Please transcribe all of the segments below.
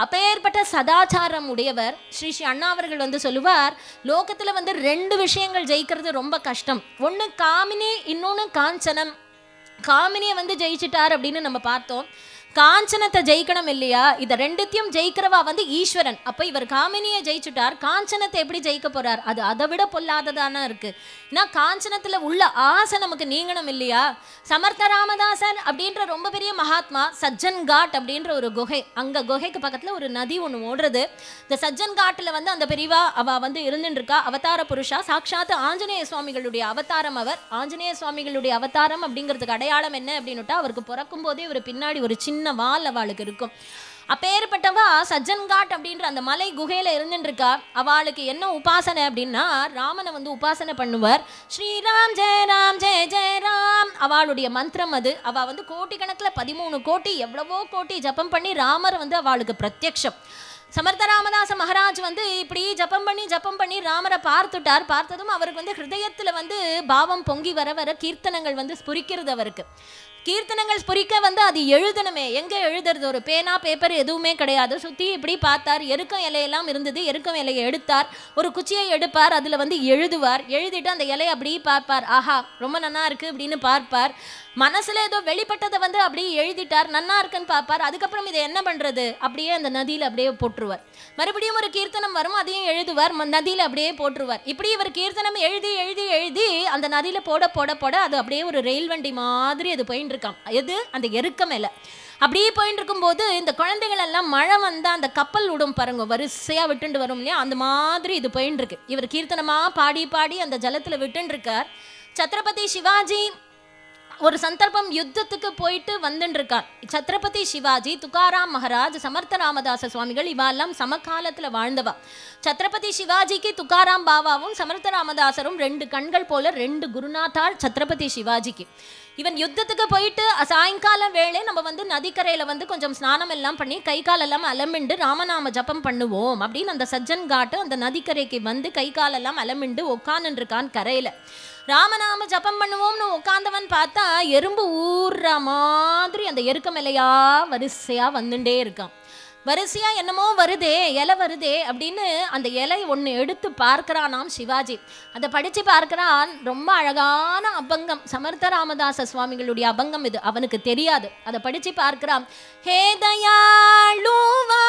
அப்பேற்பட்ட சதாச்சாரம் உடையவர் ஸ்ரீ ஸ்ரீ அண்ணா அவர்கள் வந்து சொல்லுவார், லோகத்துல வந்து 2 விஷயங்கள் ஜெயிக்கிறது ரொம்ப கஷ்டம். ஒண்ணு காமினி, இன்னொன்னு காஞ்சனம். காமினியை வந்து ஜெயிச்சிட்டார் அப்படின்னு நம்ம பார்த்தோம். காஞ்சனத்தை ஜெயிக்கணும் இல்லையா? இதை 2த்தையும் ஜெயிக்கிறவா வந்து ஈஸ்வரன். அப்ப இவர் காமினியை ஜெயிச்சுட்டார், காஞ்சனத்தை எப்படி ஜெயிக்க போறார்? அது அதை விட பொல்லாததானா இருக்கு. ஏன்னா காஞ்சனத்துல உள்ள ஆசை நமக்கு நீங்கணும் இல்லையா? சமர்த்த ராமதாசன் அப்படின்ற ரொம்ப பெரிய மகாத்மா, சஜ்ஜன் காட் அப்படின்ற ஒரு குகை, அங்க குகைக்கு பக்கத்துல ஒரு நதி ஒண்ணு ஓடுறது. இந்த சஜ்ஜன் காட்டுல வந்து அந்த பெரியவா அவ வந்து இருந்துட்டு இருக்கா. அவதார புருஷா, சாட்சாத் ஆஞ்சநேய சுவாமிகளுடைய அவதாரம் அவர். ஆஞ்சநேய சுவாமிகளுடைய அவதாரம் அப்படிங்கிறதுக்கு அடையாளம் என்ன அப்படின்னுட்டா, அவருக்கு பிறக்கும் போதே ஒரு பின்னாடி ஒரு சின்ன வால் அவளுக்கு இருக்கும். அப்பேற்பட்டவா சஜ்ஜன் காட் அப்படின்ற அந்த மலை குகையில இருந்துட்டு இருக்கா. அவளுக்கு என்ன உபாசனை அப்படின்னா, ராமனை வந்து உபாசனை பண்ணுவார். ஸ்ரீராம் ஜெய ராம் ஜெய ஜெய ராம் அவளுடைய மந்திரம் அது. அவ வந்து கோட்டிக்கணக்கில் 13 கோடி எவ்வளவோ கோடி ஜபம் பண்ணி ராமர் வந்து அவளுக்கு பிரத்யக்ஷம். சமர்த்த ராமதாச மகாராஜ் வந்து இப்படி ஜபம் பண்ணி ராமரை பார்த்துட்டார். பார்த்ததும் அவருக்கு வந்து ஹிருதயத்துல வந்து பாவம் பொங்கி வர வர கீர்த்தனங்கள் வந்து ஸ்புரிக்கிறது. அவருக்கு கீர்த்தனங்கள் ஸ்புரிக்க வந்து அது எழுதணுமே, எங்க எழுதுறது? ஒரு பேனா பேப்பர் எதுவுமே கிடையாது. சுத்தி இப்படி பார்த்தார், எருக்கம் இலையெல்லாம் இருந்தது. எருக்கம் இலையை எடுத்தார், ஒரு குச்சியை எடுப்பார், அதுல வந்து எழுதுவார். எழுதிட்டு அந்த இலையை அப்படி பார்ப்பார், ஆஹா ரொம்ப நன்னா இருக்கு அப்படின்னு பார்ப்பார். மனசுல ஏதோ வெளிப்பட்டதை வந்து அப்படியே எழுதிட்டார், நன்னா இருக்குன்னு பார்ப்பார். அதுக்கப்புறம் இதை என்ன பண்றது, அப்படியே அந்த நதியில அப்படியே போட்டுருவார். மறுபடியும் ஒரு கீர்த்தனம் வரும், அதையும் எழுதுவார், நதியில அப்படியே போட்டுருவார். இப்படி இவர் கீர்த்தனம் எழுதி எழுதி எழுதி அந்த நதியில போட போட போட அது அப்படியே ஒரு ரயில் வண்டி மாதிரி அது போயின்னு இருக்காம். எது? அந்த எருக்க மேல அப்படியே போயிட்டு இருக்கும்போது இந்த குழந்தைகள் எல்லாம் மழை வந்தா அந்த கப்பல் விடும் பாருங்க, வரிசையா விட்டுண்டு வரும் இல்லையா, அந்த மாதிரி இது போயின்னு இருக்கு. இவர் கீர்த்தனமா பாடி பாடி அந்த ஜலத்துல விட்டுன்னு இருக்கார். சத்ரபதி சிவாஜி ஒரு சந்தர்ப்பம் யுத்தத்துக்கு போயிட்டு வந்துட்டு இருக்கார். சத்ரபதி சிவாஜி, துகாராம் மகாராஜ், சமர்த்த ராமதாச சுவாமிகள் இவெல்லாம் சமகாலத்துல வாழ்ந்தவா. சத்ரபதி சிவாஜிக்கு துகாராம் பாபாவும் சமர்த்த ராமதாசரும் 2 கண்கள் போல 2 குருநாத்தாள் சத்ரபதி சிவாஜிக்கு. இவன் யுத்தத்துக்கு போயிட்டு சாயங்காலம் வேளை நம்ம வந்து நதிக்கரையில வந்து கொஞ்சம் ஸ்நானம் எல்லாம் பண்ணி கை காலெல்லாம் அலமிண்டு ராமநாம ஜபம் பண்ணுவோம் அப்படின்னு அந்த சஜ்ஜன் காட்டு அந்த நதிக்கரைக்கு வந்து கை காலெல்லாம் அலமிண்டு உட்கார்ந்து இருக்கான் கரையில. ராமநாம ஜபம் பண்ணுவோம்னு உட்கார்ந்தவன் பார்த்தா எறும்பு ஊர்ற மாதிரி அந்த எருக்க மேலையா வரிசையா வந்துட்டே இருக்கான். வரிசையா என்னமோ வருதே, இலை வருதே அப்படின்னு அந்த இலை ஒன்று எடுத்து பார்க்கிறானாம் சிவாஜி. அதை படிச்சு பார்க்கிறான். ரொம்ப அழகான அபங்கம், சமர்த்த ராமதாச சுவாமிகளுடைய அபங்கம் இது. அவனுக்கு தெரியாது. அதை படிச்சு பார்க்கிறான். ஹே தயாளுவா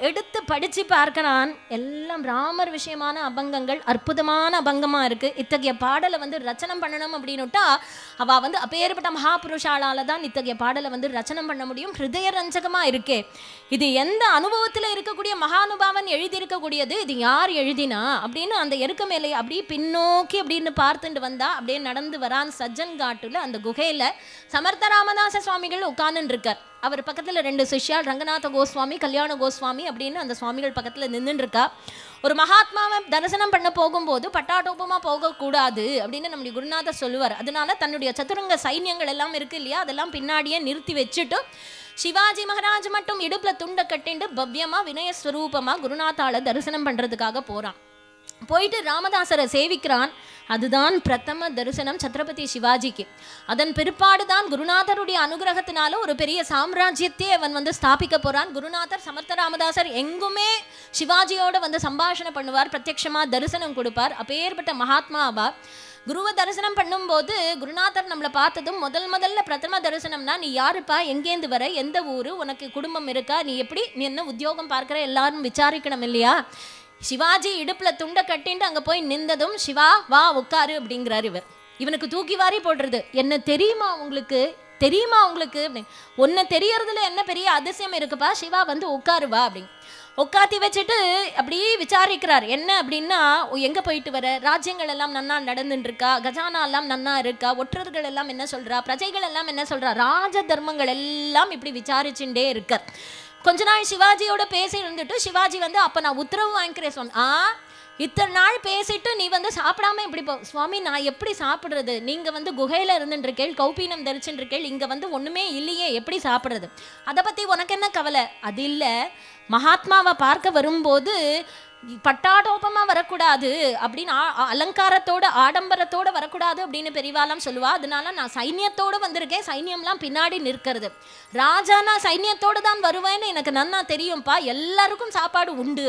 எடுத்து படிச்சு பார்க்கிறான், எல்லாம் ராமர் விஷயமான அபங்கங்கள், அற்புதமான அபங்கமா இருக்கு. இத்தகைய பாடலை வந்து ரச்சனம் பண்ணணும் அப்படின்னுட்டா அவ வந்து அப்பேற்பட்ட மகாபுருஷாலால தான் இத்தகைய பாடலை வந்து ரச்சனம் பண்ண முடியும். ஹிருதய ரஞ்சகமா இருக்கே. இது எந்த அனுபவத்துல இருக்கக்கூடிய மகானுபாவன் எழுதியிருக்கக்கூடியது, இது யார் எழுதினா அப்படின்னு அந்த எருக்க மேலே அப்படியே பின்னோக்கி அப்படின்னு பார்த்துட்டு வந்தா அப்படியே நடந்து வரான். சஜ்ஜன் காட்டுல அந்த குகையில சமர்த்த ராமதாச சுவாமிகள் உட்கார்ந்துட்டு இருக்கார். அவர் பக்கத்துல 2 சிஷ்யால், ரங்கநாத கோஸ்வாமி, கல்யாண கோஸ்வாமி அப்படின்னு அந்த சுவாமிகள் பக்கத்துல நின்றுட்டு இருக்கா. ஒரு மகாத்மாவை தரிசனம் பண்ண போகும்போது பட்டாட்டோப்பமா போகக்கூடாது அப்படின்னு நம்முடைய குருநாதர் சொல்லுவார். அதனால தன்னுடைய சதுரங்க சைன்யங்கள் எல்லாம் இருக்கு இல்லையா, அதெல்லாம் பின்னாடியே நிறுத்தி வச்சுட்டு சிவாஜி மகாராஜ் மட்டும் இடுப்புல துண்டை கட்டிண்டு பவ்யமா வினயஸ்வரூபமா குருநாத்தால தரிசனம் பண்றதுக்காக போறான். போயிட்டு ராமதாசரை சேவிக்கிறான். அதுதான் பிரதம தரிசனம் சத்ரபதி சிவாஜிக்கு. அதன் பிற்பாடுதான் குருநாதருடைய அனுகிரகத்தினால ஒரு பெரிய சாம்ராஜ்யத்தை அவன் வந்து ஸ்தாபிக்க போறான். குருநாதர் சமர்த்த ராமதாசர் எங்குமே சிவாஜியோட வந்து சம்பாஷணை பண்ணுவார், பிரத்யட்சமா தரிசனம் கொடுப்பார். அப்பேற்பட்ட மகாத்மா ஆவார். குருவை தரிசனம் பண்ணும்போது குருநாதர் நம்மளை பார்த்ததும் முதல்ல பிரதம தரிசனம்னா, நீ யாருப்பா, எங்கேந்து வர, எந்த ஊரு, உனக்கு குடும்பம் இருக்கா, நீ எப்படி, நீ என்ன உத்தியோகம் பார்க்குற, எல்லாரும் விசாரிக்கணும் இல்லையா. சிவாஜி இடுப்புல துண்டை கட்டிட்டு அங்க போய் நின்றதும், சிவா வா உட்காரு அப்படிங்கிறார் இவர். இவனுக்கு தூக்கி வாரி போடுறது. என்ன தெரியுமா உங்களுக்கு, தெரியுமா உங்களுக்கு அப்படின்னு. ஒன்னு தெரியறதுல என்ன பெரிய அதிசயம் இருக்குப்பா, சிவா வந்து உட்காருவா அப்படின்னு உட்காத்தி வச்சுட்டு அப்படியே விசாரிக்கிறார். என்ன அப்படின்னா, எங்க போயிட்டு வர, ராஜ்யங்கள் எல்லாம் நன்னா நடந்துட்டு இருக்கா, கஜானா எல்லாம் நன்னா இருக்கா, ஒற்றர்கள் எல்லாம் என்ன சொல்றா, பிரஜைகள் எல்லாம் என்ன சொல்றா, ராஜ தர்மங்கள் எல்லாம் இப்படி விசாரிச்சுட்டே இருக்கார். கொஞ்ச நாள் சிவாஜியோட பேசி இருந்துட்டு சிவாஜி வந்து, அப்ப நான் உத்தரவு வாங்கிக்கிறேன் சுவாமி. இத்தனை நாள் பேசிட்டு நீ வந்து சாப்பிடாம இப்படி போ சுவாமி, நான் எப்படி சாப்பிடுறது, நீங்க வந்து குகையில இருந்துருக்கேள், கௌபீனம் தரிச்சுருக்கேள், இங்க வந்து ஒண்ணுமே இல்லையே, எப்படி சாப்பிடுறது, அதை பத்தி உனக்கு என்ன கவலை. அது இல்ல, மகாத்மாவை பார்க்க வரும்போது பட்டாடோபமா வரக்கூடாது அப்படின்னு, அலங்காரத்தோட ஆடம்பரத்தோட வரக்கூடாது அப்படின்னு பெரியவாலாம் சொல்லுவா. அதனால நான் சைன்யத்தோடு வந்திருக்கேன், சைன்யம்லாம் பின்னாடி நிற்கிறது. ராஜா நான் சைன்யத்தோடு தான் வருவேன்னு எனக்கு நன்னா தெரியும்ப்பா, எல்லாருக்கும் சாப்பாடு உண்டு.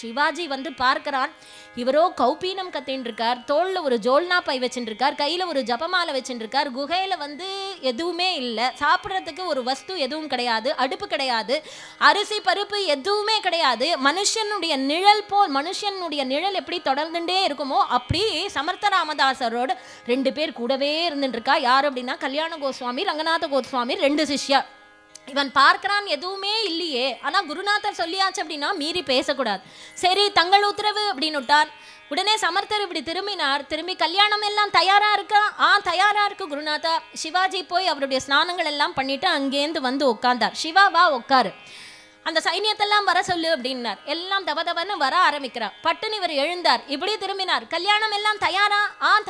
சிவாஜி வந்து பார்க்கிறான், இவரோ கௌபீனம் கத்தின்னு இருக்கார், தோல்ல ஒரு ஜோல்னா பை வச்சுட்டு இருக்கார், கையில ஒரு ஜபமாலை வச்சுட்டு இருக்கார். குகையில வந்து எதுவுமே இல்லை, சாப்பிட்றதுக்கு ஒரு வஸ்து எதுவும் கிடையாது, அடுப்பு கிடையாது, அரிசி பருப்பு எதுவுமே கிடையாது. மனுஷனுடைய நிழல் போல், மனுஷனுடைய நிழல் எப்படி தொடர்ந்துட்டே இருக்குமோ அப்படி சமர்த்த ராமதாசரோட 2 பேர் கூடவே இருந்துட்டு இருக்கா. யார் அப்படின்னா, கல்யாண கோஸ்வாமி, ரங்கநாத கோஸ்வாமி, 2 சிஷ்யா. இவன் பார்க்கிறான், எதுவுமே இல்லையே. ஆனா குருநாதர் சொல்லியாச்சு அப்படின்னா மீறி பேசக்கூடாது. சரி தங்கள் உத்தரவு அப்படின்னு விட்டார். உடனே சமர்த்தர் இப்படி திரும்பினார். திரும்பி, கல்யாணம் எல்லாம் தயாரா இருக்கா? தயாரா இருக்கு குருநாதா. சிவாஜி போய் அவருடைய ஸ்நானங்கள் எல்லாம் பண்ணிட்டு அங்கேருந்து வந்து உட்கார்ந்தார். சிவா வா உட்காரு, அந்த சைன்யத்தெல்லாம் வர சொல்லு அப்படின்னார். எல்லாம் தவதவன்னு வர ஆரம்பிக்கிறார். பட்டுன்னு இவர் எழுந்தார், இப்படி திரும்பினார். கல்யாணம் எல்லாம் தயாரா?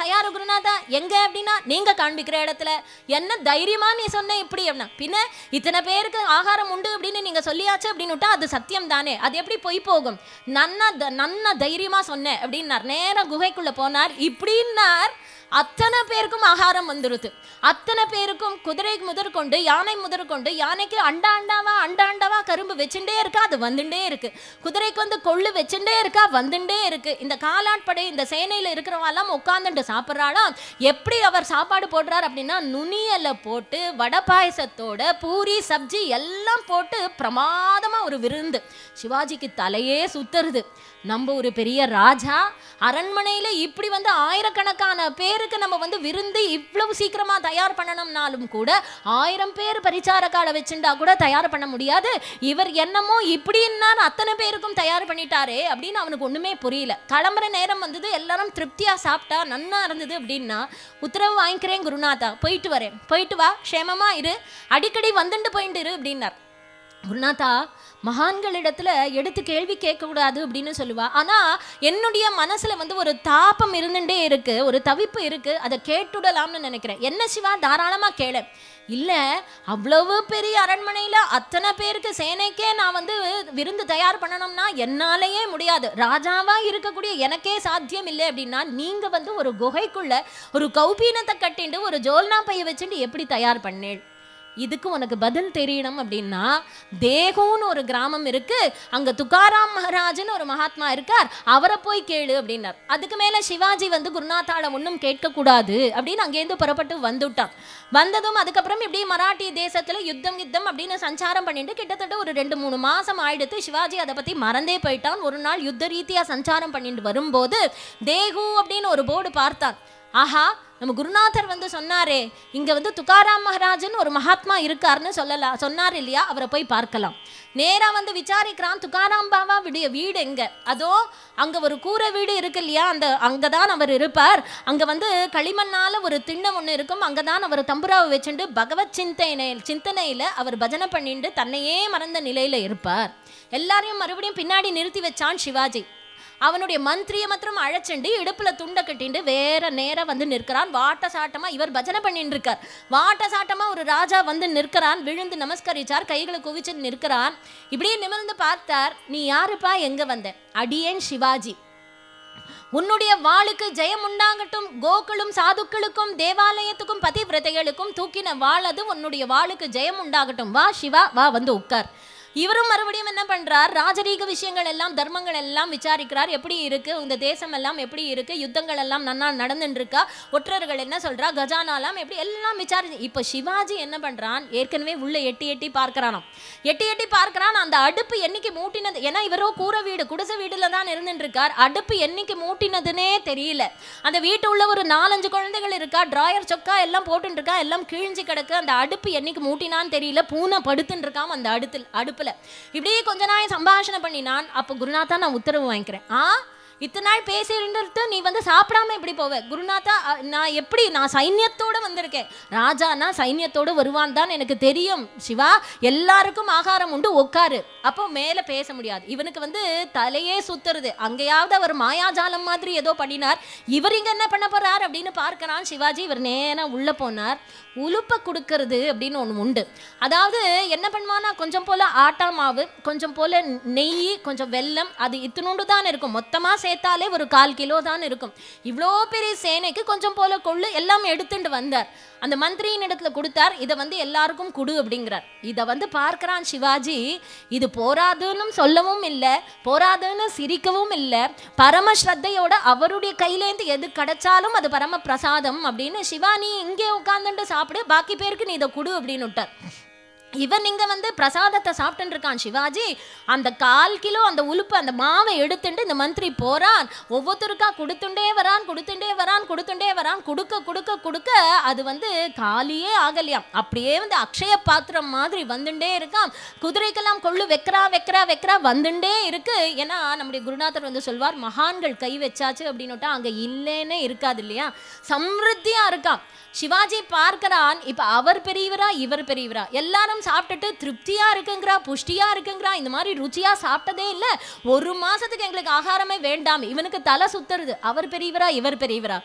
தயாரு குருநாதா. எங்க அப்படின்னா, நீங்க காண்பிக்கிற இடத்துல. என்ன தைரியமா நீ சொன்ன இப்படி அப்படின்னா, பின்ன இத்தனை பேருக்கு ஆகாரம் உண்டு அப்படின்னு நீங்க சொல்லியாச்சு அப்படின்னு விட்டா அது சத்தியம் தானே, அது எப்படி பொய் போகும், நன்னா தைரியமா சொன்னேன் அப்படின்னார். நேரம் குகைக்குள்ள போனார். இப்படின்னார், அத்தனை பேருக்கும் ஆகாரம் வந்துருது. அத்தனை பேருக்கும் குதிரை முதற்கொண்டு யானை முதற்கொண்டு, யானைக்கு அண்டாண்டாவா கரும்பு வச்சுட்டே இருக்கா, அது வந்துட்டே இருக்கு. குதிரைக்கு வந்து கொள்ளு வச்சுட்டே இருக்கா, வந்துட்டே இருக்கு. இந்த காலாட்படை, இந்த சேனையில இருக்கிறவெல்லாம் உட்காந்துட்டு சாப்பிட்றாளாம். எப்படி அவர் சாப்பாடு போடுறார் அப்படின்னா, நுனியலை போட்டு வடை பாயசத்தோட பூரி சப்ஜி எல்லாம் போட்டு பிரமாதமா ஒரு விருந்து. சிவாஜிக்கு தலையே சுத்துறது. நம்ம ஒரு பெரிய ராஜா, அரண்மனையில இப்படி வந்து ஆயிரக்கணக்கான பேருக்கு நம்ம வந்து விருந்து இவ்வளவு சீக்கிரமா தயார் பண்ணணும்னாலும் கூட 1000 பேர் பரிச்சாரக்கால வச்சுட்டா கூட தயார் பண்ண முடியாது. இவர் என்னமோ இப்படின்னார், அத்தனை பேருக்கும் தயார் பண்ணிட்டாரே அப்படின்னு அவனுக்கு ஒண்ணுமே புரியல. கிளம்புற நேரம் வந்தது, எல்லாரும் திருப்தியா சாப்பிட்டா நன்னா இருந்தது அப்படின்னா, உத்தரவு வாங்கிக்கிறேன் குருநாதா, போயிட்டு வரேன், போயிட்டு வா, க்ஷேமமா இரு, அடிக்கடி வந்துட்டு போயிட்டு இரு அப்படின்னார். குருநாதா, மகான்களிடத்துல எடுத்து கேள்வி கேட்கக்கூடாது அப்படின்னு சொல்லுவா. ஆனா என்னுடைய மனசுல வந்து ஒரு தாபம் இருந்துட்டே இருக்கு, ஒரு தவிப்பு இருக்கு, அதை கேட்டுடலாம்னு நினைக்கிறேன். என்ன சிவா, தாராளமா கேளு. இல்ல, அவ்வளவு பெரிய அரண்மனையில அத்தனை பேருக்கு சேனைக்கே நான் வந்து விருந்து தயார் பண்ணணும்னா என்னாலேயே முடியாது, ராஜாவா இருக்கக்கூடிய எனக்கே சாத்தியம் இல்லை அப்படின்னா, நீங்க வந்து ஒரு குகைக்குள்ள ஒரு கௌபீனத்தை கட்டிண்டு ஒரு ஜோல்னா பைய வச்சுட்டு எப்படி தயார் பண்ணேள்? இதுக்கு உனக்கு பதில் தெரியணும் அப்படின்னா தேகுன்னு ஒரு கிராமம் இருக்கு, அங்க துக்காராம் மகாராஜ்னு ஒரு மகாத்மா இருக்கார், அவரை போய் கேளு அப்படின்னார். அதுக்கு மேல சிவாஜி வந்து குருநாத்தால ஒன்றும் கேட்க கூடாது அப்படின்னு அங்கேருந்து புறப்பட்டு வந்துட்டான். வந்ததும் அதுக்கப்புறம் இப்படி மராட்டி தேசத்துல யுத்தம் அப்படின்னு சஞ்சாரம் பண்ணிட்டு கிட்டத்தட்ட ஒரு 2-3 மாசம் ஆயிடுத்து. சிவாஜி அதை பத்தி மறந்தே போயிட்டான். ஒரு நாள் யுத்த ரீதியா சஞ்சாரம் பண்ணிட்டு வரும்போது தேகு அப்படின்னு ஒரு போர்டு பார்த்தான். ஆஹா, நம்ம குருநாதர் வந்து சொன்னாரே, இங்க வந்து துக்காராம் மகாராஜன் ஒரு மகாத்மா இருக்காருன்னு சொன்னார் இல்லையா, அவரை போய் பார்க்கலாம். நேரா வந்து விசாரிக்கிறான், துக்காராம் பாபா வீடு எங்க? அதோ அங்க ஒரு கூரை வீடு இருக்கு இல்லையா, அங்கதான் அவர் இருப்பார். அங்க வந்து களிமண்ணால ஒரு திண்ணை ஒண்ணு இருக்கும், அங்கதான் அவர் தம்புராவை வச்சுட்டு பகவத் சிந்தனையில அவர் பஜனை பண்ணிட்டு தன்னையே மறந்த நிலையில இருப்பார். எல்லாரையும் மறுபடியும் பின்னாடி நிறுத்தி வச்சான் சிவாஜி. அவனுடைய மந்திரியை மாத்திரம் அழைச்சிண்டு இடுப்புல துண்டை கட்டிண்டு வேற நேரம் வந்து நிற்கிறான். வாட்ட சாட்டமா இவர் பஜனை பண்ணிட்டு இருக்கார். வாட்ட சாட்டமா ஒரு ராஜா வந்து நிற்கிறான். விழுந்து நமஸ்கரிச்சார், கைகளை குவிச்சு நிற்கிறான். இப்படியே நிமிர்ந்து பார்த்தார். நீ யாருப்பா, எங்க வந்த? அடியேன் சிவாஜி. உன்னுடைய வாளுக்கு ஜெயம் உண்டாகட்டும். கோக்களும் சாதுக்களுக்கும் தேவாலயத்துக்கும் பதிவிரதைகளுக்கும் தூக்கின வாள் அது. உன்னுடைய வாளுக்கு ஜெயம் உண்டாகட்டும். வா சிவா, வா வந்து உட்கார். இவரும் மறுபடியும் என்ன பண்றார், ராஜரீக விஷயங்கள் எல்லாம் தர்மங்கள் எல்லாம் விசாரிக்கிறார். எப்படி இருக்கு இந்த தேசம் எல்லாம், எப்படி இருக்கு, யுத்தங்கள் எல்லாம் நன்னா நடந்துட்டு இருக்கா, ஒற்றர்கள் என்ன சொல்றா, கஜானாலாம் எப்படி, எல்லாம் விசாரி. இப்ப சிவாஜி என்ன பண்றான், ஏற்கனவே உள்ள எட்டி பார்க்கறானாம். எட்டி பார்க்கறான். அந்த அடுப்பு என்னைக்கு மூட்டினது, ஏன்னா இவரோ கூரை வீடு குடிசை வீடுல தான் இருந்துட்டு இருக்கார். அடுப்பு என்னைக்கு மூட்டினதுன்னே தெரியல. அந்த வீட்டு உள்ள ஒரு 4-5 குழந்தைகள் இருக்கா, டிராயர் சொக்கா எல்லாம் போட்டு இருக்கா, எல்லாம் கிழிஞ்சு கிடக்கு. அந்த அடுப்பு என்னைக்கு மூட்டினான்னு தெரியல. பூனை படுத்துட்டு இருக்காம அந்த அடுப்புல. இப்படி கொஞ்ச நாள் சம்பாஷணை பண்ணினான். அப்போ குருநாதா, நான் உத்தரவு வாங்கிக்கிறேன். இத்தனை நாள் பேசிட்டு நீ வந்து சாப்பிடாம எப்படி போவ? குருநாதா, நான் எப்படி, நான் சைன்யத்தோட வந்திருக்கேன். ராஜானா சைன்யத்தோடு வருவான் தான் எனக்கு தெரியும். சிவா, எல்லாருக்கும் ஆகாரம் உண்டு, உட்காரு. அப்போ மேல பேச முடியாது. இவனுக்கு வந்து தலையே சுத்துறது. அங்கேயாவது அவர் மாயாஜாலம் மாதிரி ஏதோ பண்ணினார், இவர் இங்க என்ன பண்ண போறார் அப்படின்னு பார்க்கிறான் சிவாஜி. இவர் நேரம் உள்ள போனார். உலுப்ப கொடுக்கறது அப்படின்னு ஒன்று உண்டு. அதாவது என்ன பண்ணுவானா, கொஞ்சம் போல ஆட்டா மாவு, கொஞ்சம் போல நெய், கொஞ்சம் வெல்லம், அது இத்தினோண்டு தான் இருக்கும். மொத்தமாக சேர்த்தாலே ஒரு 1/4 கிலோ தான் இருக்கும். இவ்வளோ பெரிய சேனைக்கு கொஞ்சம் போல கொள்ளு எல்லாம் எடுத்துட்டு வந்தார். அந்த மந்திரியின் இடத்துல கொடுத்தார். இதை வந்து எல்லாருக்கும் கொடு அப்படிங்கிறார். இதை வந்து பார்க்கிறான் சிவாஜி. இது போராதுன்னு சொல்லவும் இல்லை, போராதுன்னு சிரிக்கவும் இல்லை. பரம ஸ்ரத்தையோட அவருடைய கையிலேருந்து எது கிடைச்சாலும் அது பரம பிரசாதம் அப்படின்னு, சிவா நீ இங்கே உட்கார்ந்துட்டு சாப்பிடு, பாக்கி பேருக்கு நீ இதை கொடு அப்படின்னு விட்டார். இவன் இங்க வந்து பிரசாதத்தை சாப்பிட்டு இருக்கான் சிவாஜி. அந்த 1/4 கிலோ அந்த உலுப்பு அந்த மாவை எடுத்துட்டு இந்த மந்திரி போறான். ஒவ்வொருத்தருக்கா கொடுத்துட்டே வரான். கொடுக்க அது வந்து காலியே ஆகலையாம். அப்படியே வந்து அக்ஷய பாத்திரம் மாதிரி வந்துட்டே இருக்கான். குதிரைக்கெல்லாம் கொள்ளு வைக்கிறா வந்துட்டே இருக்கு. ஏன்னா நம்முடைய குருநாதர் வந்து சொல்வார், மகான்கள் கை வச்சாச்சு அப்படின்னுட்டா அங்க இல்லைன்னே இருக்காது இல்லையா, சம்ருத்தியா இருக்கான். சிவாஜி பார்க்கிறான். இப்ப அவர் பெரியவரா இவர் பெரியவரா, எல்லாரும் சாப்பிட்டுட்டு திருப்தியா இருக்குங்கிறா, புஷ்டியா இருக்குங்கிறா. இந்த மாதிரி ருச்சியா சாப்பிட்டதே இல்லை, 1 மாசத்துக்கு எங்களுக்கு ஆகாரமே வேண்டாம். இவனுக்கு தலை சுத்துறது. அவர் பெரியவரா இவர் பெரியவரா.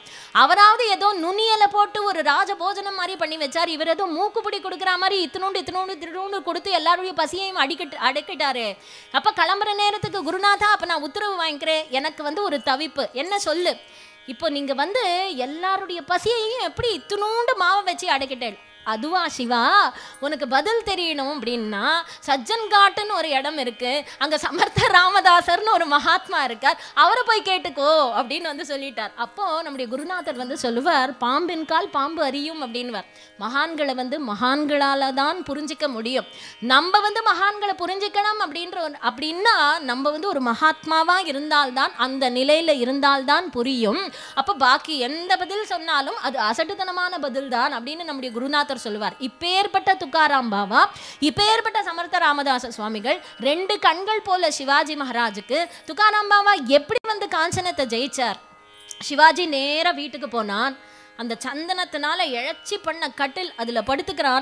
அவராவது ஏதோ நுனியலை போட்டு ஒரு ராஜ போஜனம் மாதிரி பண்ணி வச்சார். இவர் ஏதோ மூக்குப்பிடி கொடுக்குற மாதிரி இத்தினோண்டு கொடுத்து எல்லாருடைய பசியையும் அடக்கிட்டாரு. அப்ப கிளம்புற நேரத்துக்கு குருநாதா, அப்ப நான் உத்தரவு வாங்கிக்கிறேன், எனக்கு வந்து ஒரு தவிப்பு, என்ன சொல்லு. இப்போ நீங்க வந்து எல்லாருடைய பசியையும் எப்படி இத்தினோண்டு மாவை வச்சு அடக்கிட்டேன். அதுவா சிவா, உனக்கு பதில் தெரியணும் அப்படின்னா சஜ்ஜன் காட்டுன்னு ஒரு இடம் இருக்கு, அங்க சமர்த்த ராமதாசர்னு ஒரு மகாத்மா இருக்கார், அவரை போய் கேட்டுக்கோ அப்படின்னு வந்து சொல்லிட்டார். அப்போ நம்முடைய குருநாதர் வந்து சொல்லுவார், பாம்பின் கால் பாம்பு அறியும் அப்படின்வார். மகான்களை வந்து மகான்களால தான் புரிஞ்சிக்க முடியும். நம்ம வந்து மகான்களை புரிஞ்சிக்கணும் அப்படின்னா நம்ம வந்து ஒரு மகாத்மாவா இருந்தால்தான், அந்த நிலையில இருந்தால்தான் புரியும். அப்ப பாக்கி எந்த பதில் சொன்னாலும் அது அசட்டுத்தனமான பதில் தான் அப்படின்னு நம்முடைய குருநாதர் சொல்லுவார். இப்பேற்பட்ட துக்காராம் பாபா, இப்பேற்பட்ட சமர்த்த ராமதாச சுவாமிகள் 2 கண்கள் போல சிவாஜி மகாராஜுக்கு. துக்காராம் பாபா எப்படி வந்து காஞ்சனத்தை ஜெயிச்சார்? சிவாஜி நேரா வீட்டுக்கு போனான். அந்த சந்தனத்தினால இழைச்சி பண்ண கட்டில் அதுல படுத்துட்டா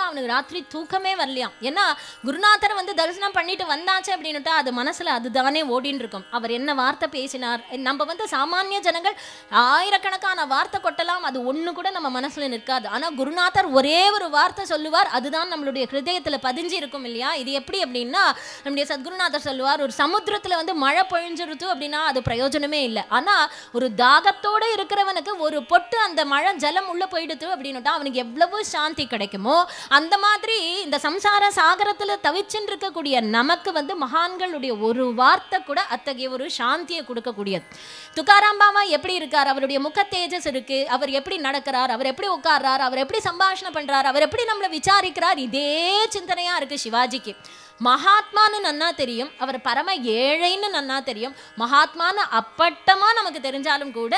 அவனுக்கு ராத்திரி தூக்கமே வரலையாம். ஏன்னா குருநாதர் வந்து தரிசனம் பண்ணிட்டு வந்தாச்சு அப்படின்னுட்டா அது மனசுல அதுதானே ஓடின்னு இருக்கும். அவர் என்ன வார்த்தை பேசினார், நம்ம வந்து சாமானிய ஜனங்கள் ஆயிரக்கணக்கான வார்த்தை கொட்டலாம், அது ஒண்ணு கூட நம்ம மனசுல நிற்காது. ஆனா குருநாதர் ஒரே ஒரு வார்த்தை சொல்லுவார், அதுதான் நம்மளுடைய ஹிருதயத்துல பதிஞ்சு இருக்கும் இல்லையா. இது எப்படி அப்படின்னா, நம்முடைய சத்குருநாதர் சொல்லுவார், ஒரு சமுத்திரத்துல வந்து மழை பொழிஞ்சிருது அப்படின்னா அது பிரயோஜனமே இல்லை. ஆனா ஒரு தாகத்தோட இருக்கிறவனுக்கு ஒரு பொட்டு அந்த மழை ஜலம் உள்ள போயிடுது அப்படின்னுட்டா அவனுக்கு எவ்வளவு சாந்தி கிடைக்குமோ அந்த மாதிரி இந்த சம்சார சாகரத்துல தவிச்சுட்டு இருக்கக்கூடிய நமக்கு வந்து மகான்களுடைய ஒரு வார்த்தை கூட அத்தகைய ஒரு சாந்தியை கொடுக்கக்கூடியது. துக்காராம் பாபா எப்படி இருக்கார், அவருடைய முக தேஜஸ் இருக்கு, அவர் எப்படி நடக்கிறார், அவர் எப்படி உட்கார்றார், அவர் எப்படி சம்பாஷணை பண்றார், அவர் எப்படி நம்மளை விசாரிக்கிறார், இதே சிந்தனையா இருக்கு சிவாஜிக்கு. மகாத்மான்னு நன்னா தெரியும், அவர் பரம ஏழைன்னு நன்னா தெரியும். மகாத்மான்னு அப்பட்டமா நமக்கு தெரிஞ்சாலும் கூட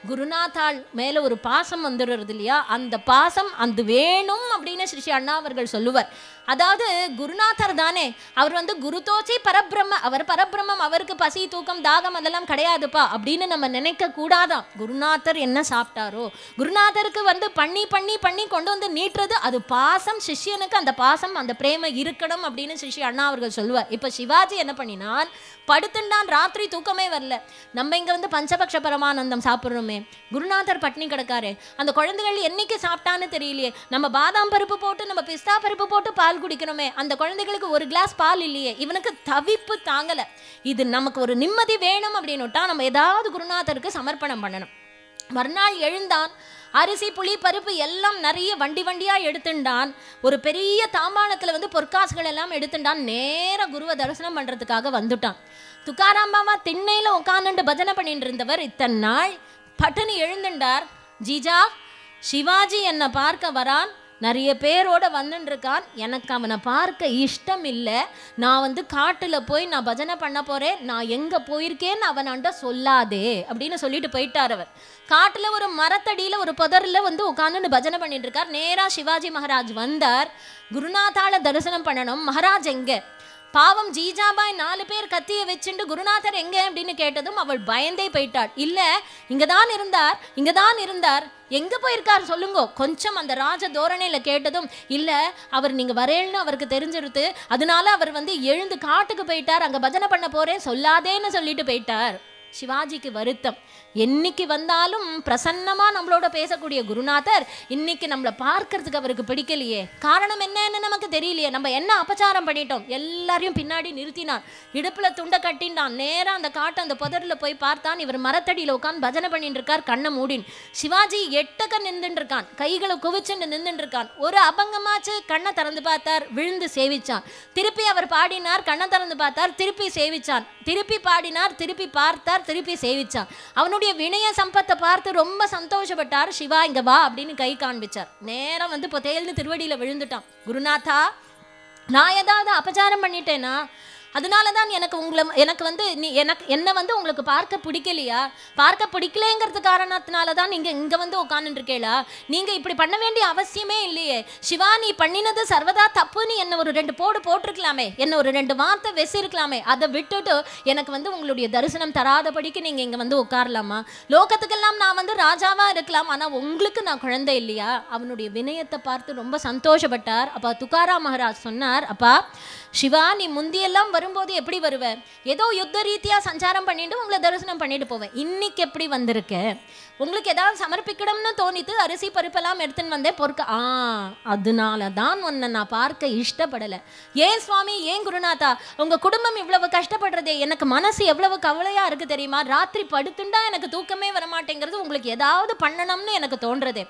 குருநாத்தாள் மேல ஒரு பாசம் வந்துடுறது இல்லையா, அந்த பாசம் அந்த வேணும் அப்படின்னு ஸ்ரீ அண்ணா அவர்கள் சொல்லுவார். அதாவது குருநாதர் தானே, அவர் வந்து குருதோச்சி பரபிரம்ம, அவர் பரபிரம்மம், அவருக்கு பசி தூக்கம் தாகம் அதெல்லாம் கிடையாதுப்பா அப்படின்னு நம்ம நினைக்க கூடாதான். குருநாதர் என்ன சாப்பிட்டாரோ, குருநாதருக்கு வந்து பண்ணி பண்ணி பண்ணி கொண்டு வந்து நீட்டுறது அது பாசம், சிஷ்யனுக்கு அந்த பாசம் அந்த பிரேம இருக்கணும் அப்படின்னு ஸ்ரீ அண்ணா அவர்கள் சொல்லுவார். இப்ப சிவாஜி என்ன பண்ணினான், படுத்துண்டான், ராத்திரி தூக்கமே வரல. நம்ம இங்க வந்து பஞ்சபக்ஷ பரமானந்தம் சாப்பிட்றோமே, குருநாதர் பட்னி கிடக்காரு, அந்த குழந்தைகள் என்னைக்கு சாப்பிட்டான்னு தெரியலையே, நம்ம பாதாம் பருப்பு போட்டு நம்ம பிஸ்தா பருப்பு போட்டு பால் குடிக்கணுமே, அந்த குழந்தைகளுக்கு ஒரு கிளாஸ் பால் இல்லையே, இவனுக்கு தவிப்பு தாங்கல. இது நமக்கு ஒரு நிம்மதி வேணும் அப்படின்னுட்டா நம்ம ஏதாவது குருநாதருக்கு சமர்ப்பணம் பண்ணணும். மறுநாள் எழுந்தான், அரிசி புளி பருப்பு எல்லாம் நிறைய வண்டி வண்டியா எடுத்துட்டான். ஒரு பெரிய தாம்பாளத்துல வந்து பொற்காசுகள் எல்லாம் எடுத்துட்டான். நேர குருவை தரிசனம் பண்றதுக்காக வந்துட்டான். துக்காராம் பாபா திண்ணையில உட்காந்துட்டு பஜனை பண்ணிட்டு இருந்தவர் இத்தனை நாள் பட்டுன்னு எழுந்துட்டார். ஜீஜா, சிவாஜி என்னை பார்க்க வரான், நிறைய பேரோட வந்துட்டு இருக்கான், எனக்கு அவனை பார்க்க இஷ்டம் இல்லை, நான் வந்து காட்டுல போய் நான் பஜனை பண்ண போறேன், நான் எங்க போயிருக்கேன்னு அவனாண்ட சொல்லாதே அப்படின்னு சொல்லிட்டு போயிட்டார். அவர் காட்டுல ஒரு மரத்தடியில ஒரு புதர்ல வந்து உட்காந்துட்டு பஜனை பண்ணிட்டு இருக்கார். நேரா சிவாஜி மகாராஜ் வந்தார். குருநாத்தால தரிசனம் பண்ணணும். மகாராஜ் எங்க? பாவம் ஜீஜாபாய் 4 பேர் கத்திய வச்சுட்டு குருநாதர் எங்க அப்படின்னு கேட்டதும் அவள் பயந்தே போயிட்டாள். இல்ல, இங்கதான் இருந்தார், இங்கதான் இருந்தார், எங்க போயிருக்கார் சொல்லுங்க கொஞ்சம் அந்த ராஜ தோரணையில கேட்டதும், இல்ல அவர் நீங்க வரேன்னு அவருக்கு தெரிஞ்சிருது, அதனால அவர் வந்து எழுந்து காட்டுக்கு போயிட்டார், அங்க பஜனை பண்ண போறேன் சொல்லாதேன்னு சொல்லிட்டு போயிட்டார். சிவாஜிக்கு வருத்தம். என்னைக்கு வந்தாலும் பிரசன்னமா நம்மளோட பேசக்கூடிய குருநாதர் இன்னைக்கு நம்மளை பார்க்கறதுக்கு அவருக்கு பிடிக்கலையே, காரணம் என்னன்னு நமக்கு தெரியலையே, நம்ம என்ன அபச்சாரம் பண்ணிட்டோம். எல்லாரையும் பின்னாடி நிறுத்தினான், இடுப்புல துண்டை கட்டினான், நேரா அந்த காட்டு அந்த புதர்ல போய் பார்த்தான். இவர் மரத்தடியில உட்காந்து பஜனை பண்ணிட்டு இருக்கார், கண்ணை மூடின். சிவாஜி எட்டக்க நின்றுட்டு இருக்கான், கைகளை குவிச்சுட்டு நின்றுட்டு இருக்கான். ஒரு அபங்கமாச்சு, கண்ணை திறந்து பார்த்தார், விழுந்து சேவிச்சான். திருப்பி அவர் பாடினார், கண்ணை திறந்து பார்த்தார், திருப்பி சேவிச்சான். திருப்பி பாடினார், திருப்பி பார்த்தார், திருப்பி சேவிச்சான். அவனுடைய வினய சம்பத்தை பார்த்து ரொம்ப சந்தோஷப்பட்டார். சிவா இங்க வா அப்படின்னு கை காண்பிச்சார். நேரம் வந்து பொத்தையல்னு திருவடியில விழுந்துட்டான். குருநாதா, நான் ஏதாவது அபச்சாரம் பண்ணிட்டேனா? அதனால தான் எனக்கு வந்து என்னை வந்து உங்களுக்கு பார்க்க பிடிக்கலையா? பார்க்க பிடிக்கலேங்கிறது காரணத்தினால தான் நீங்கள் இங்கே வந்து உட்காந்துருக்கேளா? நீங்கள் இப்படி பண்ண வேண்டிய அவசியமே இல்லையே. சிவா, நீ பண்ணினது சர்வதா தப்புன்னு என்னை ஒரு 2 போடு போட்டிருக்கலாமே, என்னை ஒரு 2 வார்த்தை வெசிருக்கலாமே. அதை விட்டுட்டு எனக்கு வந்து உங்களுடைய தரிசனம் தராதபடிக்கு நீங்கள் இங்கே வந்து உட்காரலாமா? லோகத்துக்கெல்லாம் நான் வந்து ராஜாவாக இருக்கலாம், ஆனால் உங்களுக்கு நான் குழந்தை இல்லையா? அவனுடைய வினயத்தை பார்த்து ரொம்ப சந்தோஷப்பட்டார். அப்பா துக்காராம் மகாராஜ் சொன்னார், அப்பா சிவா, நீ முந்தியெல்லாம் வரும்போது எப்படி வருவ? ஏதோ யுத்த ரீதியா சஞ்சாரம் பண்ணிட்டு உங்களை தரிசனம் பண்ணிட்டு போவேன். இன்னைக்கு எப்படி வந்திருக்க? உங்களுக்கு ஏதாவது சமர்ப்பிக்கணும்னு தோணித்து அரிசி பருப்பெல்லாம் எடுத்துன்னு வந்தேன் பொறுக்க. அதனால தான் உன்னை நான் பார்க்க இஷ்டப்படலை. ஏன் சுவாமி, ஏன் குருநாதா, உங்க குடும்பம் இவ்வளவு கஷ்டப்படுறதே, எனக்கு மனசு எவ்வளவு கவலையா இருக்கு தெரியுமா? ராத்திரி படுத்துண்டா எனக்கு தூக்கமே வரமாட்டேங்கிறது, உங்களுக்கு ஏதாவது பண்ணணும்னு எனக்கு தோன்றது.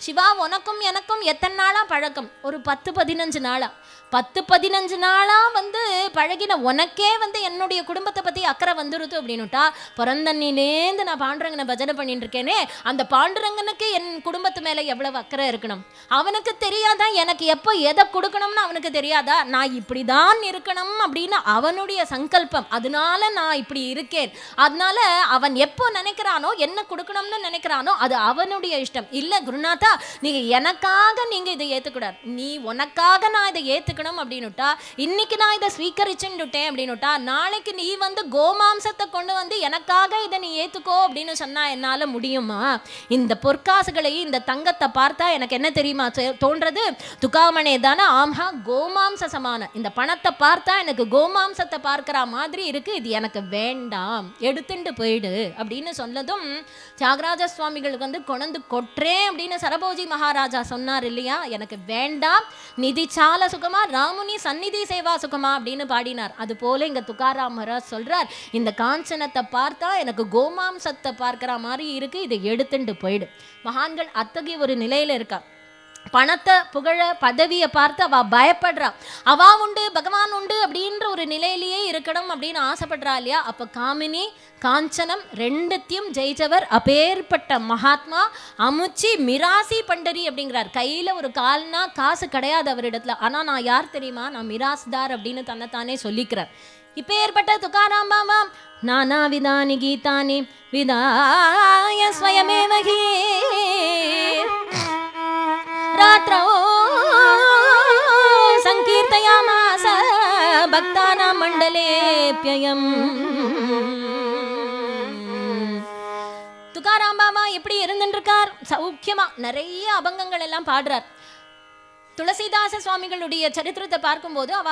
சிவா, உனக்கும் எனக்கும் எத்தனை நாளா பழக்கம்? ஒரு 10-15 நாளா. 10-15 நாளா வந்து பழகின உனக்கே வந்து என்னுடைய குடும்பத்தை பத்தி அக்கறை வந்துருது அப்படின்னுட்டா, பிறந்தன்னிலேந்து நான் பாண்டுரங்கனை பஜனை பண்ணிட்டு இருக்கேனே, அந்த பாண்டுரங்கனுக்கு என் குடும்பத்து மேல எவ்வளவு அக்கறை இருக்கணும்? அவனுக்கு தெரியாதா எனக்கு எப்போ எதை கொடுக்கணும்னு? அவனுக்கு தெரியாதா நான் இப்படிதான் இருக்கணும் அப்படின்னு அவனுடைய சங்கல்பம். அதனால நான் இப்படி இருக்கேன். அதனால அவன் எப்போ நினைக்கிறானோ, என்ன கொடுக்கணும்னு நினைக்கிறானோ அது அவனுடைய இஷ்டம். இல்ல குருநாதா, நீங்க எனக்காக நீங்க இதை ஏத்துக்கூடாது, நீ உனக்காக நான் இதை ஏத்துக்கணும் அப்படின்னுட்டா, இன்னைக்கு நான் இதை ஸ்வீகரிச்சுட்டேன் அப்படின்னுட்டா, நாளைக்கு நீ வந்து கோமாம்சத்தை கொண்டு வந்து எனக்காக இதை நீ ஏத்துக்கோ அப்படின்னு சொன்னா என்னால முடியுமா? இந்த பொற்காசுகளை இந்த தங்கத்தை பார்த்தா எனக்கு என்ன தெரியுமா தோன்றது? துக்காமனே தானே, ஆம்ஹா கோமாம்ச சமான. இந்த பணத்தை பார்த்தா எனக்கு கோமாம்சத்தை பார்க்கிற மாதிரி இருக்கு, இது எனக்கு வேண்டாம், எடுத்துட்டு போயிடு அப்படின்னு சொன்னதும் தியாகராஜ சுவாமிகளுக்கு வந்து கொண்டு கொற்றேன் அப்படின்னு சரபோஜி மகாராஜா சொன்னார் இல்லையா, எனக்கு வேண்டாம் நிதி சால சுகமா ராமுனி சந்நிதி சேவா சுகமா அப்படின்னு பாடினார். அது போல இங்க துக்காராம் மகாராஜ் சொல்றார், இந்த காஞ்சனத்தை பார்த்தா எனக்கு கோமாம்சத்தை பார்க்கிற மாதிரி இருக்கு, இதை எடுத்துட்டு போயிடு. மகான்கள் அத்தகைய ஒரு நிலையில இருக்கா. பணத்தை புகழ பதவியை பார்த்து அவ பயப்படுறா. அவா உண்டு பகவான் உண்டு அப்படின்ற ஒரு நிலையிலேயே இருக்கணும் அப்படின்னு ஆசைப்படுறா இல்லையா. அப்ப காமினி காஞ்சனம் ரெண்டுத்தையும் ஜெயிச்சவர் அப்பேற்பட்ட மகாத்மா அமுச்சி மிராசி பண்டரி அப்படிங்கிறார். கையில ஒரு கால்னா காசு கிடையாது அவரிடத்துல, ஆனா நான் யார் தெரியுமா, நான் மிராஸ்தார் அப்படின்னு தன்னைத்தானே சொல்லிக்கிறார். இப்பேற்பட்ட துக்காராம் பாபா நானா விதானி கீதானி விதாய ஸ்வயமேவகி ராத்ரோ சங்கீர்த்தயாமாஸ பக்தானாம் மண்டலேப்யயம். துக்காராம் பாபா எப்படி இருந்துருக்கார், சௌக்கியமா நிறைய அபங்கங்கள் எல்லாம் பாடுறார். துளசிதாச சுவாமிகளுடைய சரித்திரத்தை பார்க்கும்போது அவ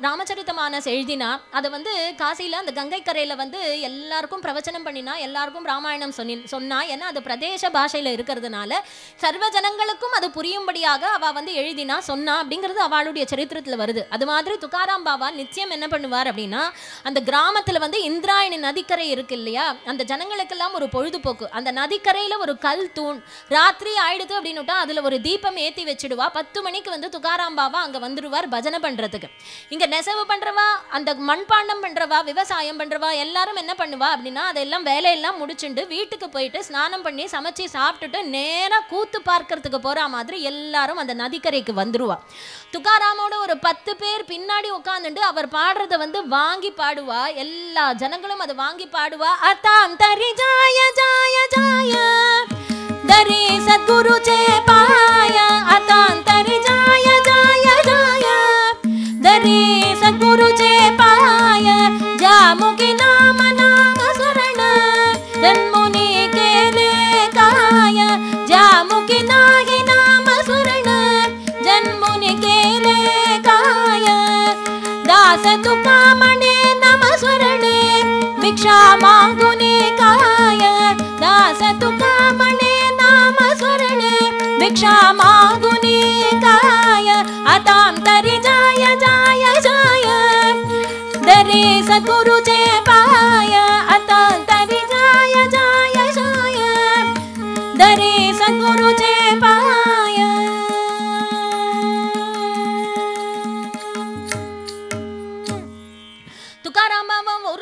ராமச்சரித்த மானஸ் எழுதினா. அதை வந்து காசியில் அந்த கங்கை கரையில் வந்து எல்லாருக்கும் பிரவச்சனம் பண்ணினா, எல்லாருக்கும் ராமாயணம் சொன்னா. ஏன்னா அது பிரதேச பாஷையில் இருக்கிறதுனால சர்வ ஜனங்களுக்கும் அது புரியும்படியாக அவள் வந்து எழுதினா சொன்னா அப்படிங்கிறது அவளுடைய சரித்திரத்தில் வருது. அது மாதிரி துக்காராம் பாபா நிச்சயம் என்ன பண்ணுவார் அப்படின்னா, அந்த கிராமத்தில் வந்து இந்திராயணி நதிக்கரை இருக்கு இல்லையா, அந்த ஜனங்களுக்கெல்லாம் ஒரு பொழுதுபோக்கு. அந்த நதிக்கரையில் ஒரு கல் தூண் ராத்திரி ஆயிடுது அப்படின்னுட்டா அதில் ஒரு தீபம் ஏற்றி வச்சுடுவா. 10 மணிக்கு வந்து துக்காராம் பாபா அங்க வந்துருவார் பஜனை பண்றதுக்கு. இங்க நெசவு பண்றவா, அந்த மண்பாண்டம் பண்றவா, விவசாயம் பண்றவா எல்லாரும் என்ன பண்ணுவா அப்படின்னா, அதெல்லாம் வேலையெல்லாம் முடிச்சுட்டு வீட்டுக்கு போயிட்டு ஸ்நானம் பண்ணி சமைச்சு சாப்பிட்டுட்டு நேரா கூத்து பார்க்கறதுக்கு போற மாதிரி எல்லாரும் அந்த நதிக்கரைக்கு வந்துருவா. துக்காராமோட ஒரு 10 பேர் பின்னாடி உட்காந்துட்டு அவர் பாடுறத வந்து வாங்கி பாடுவா. எல்லா ஜனங்களும் அதை வாங்கி பாடுவா. அதாம் தரி ஜாய ஜாய ஜாய தரி சத்குரு சே பாய அதாம் தரி ஜாய ஜாய ஜாய தரி சத்குரு சே பாய ஜாமுகி நாம நாம சரண ஜன்முனி கேலே காய ஜாமுகி நாகி நாம சரண ஜன்முனி கேலே காய दास तुका मणे नम स्वरणे भिक्षा मागुनी काय दास तुका मणे नाम स्वरणे भिक्षा मागुनी काय अताम तरी जाय जाय जाय दरी सद्गुरु चे पाय अताम तरी जाय जाय जाय दरी सद्गुरु चे पाय.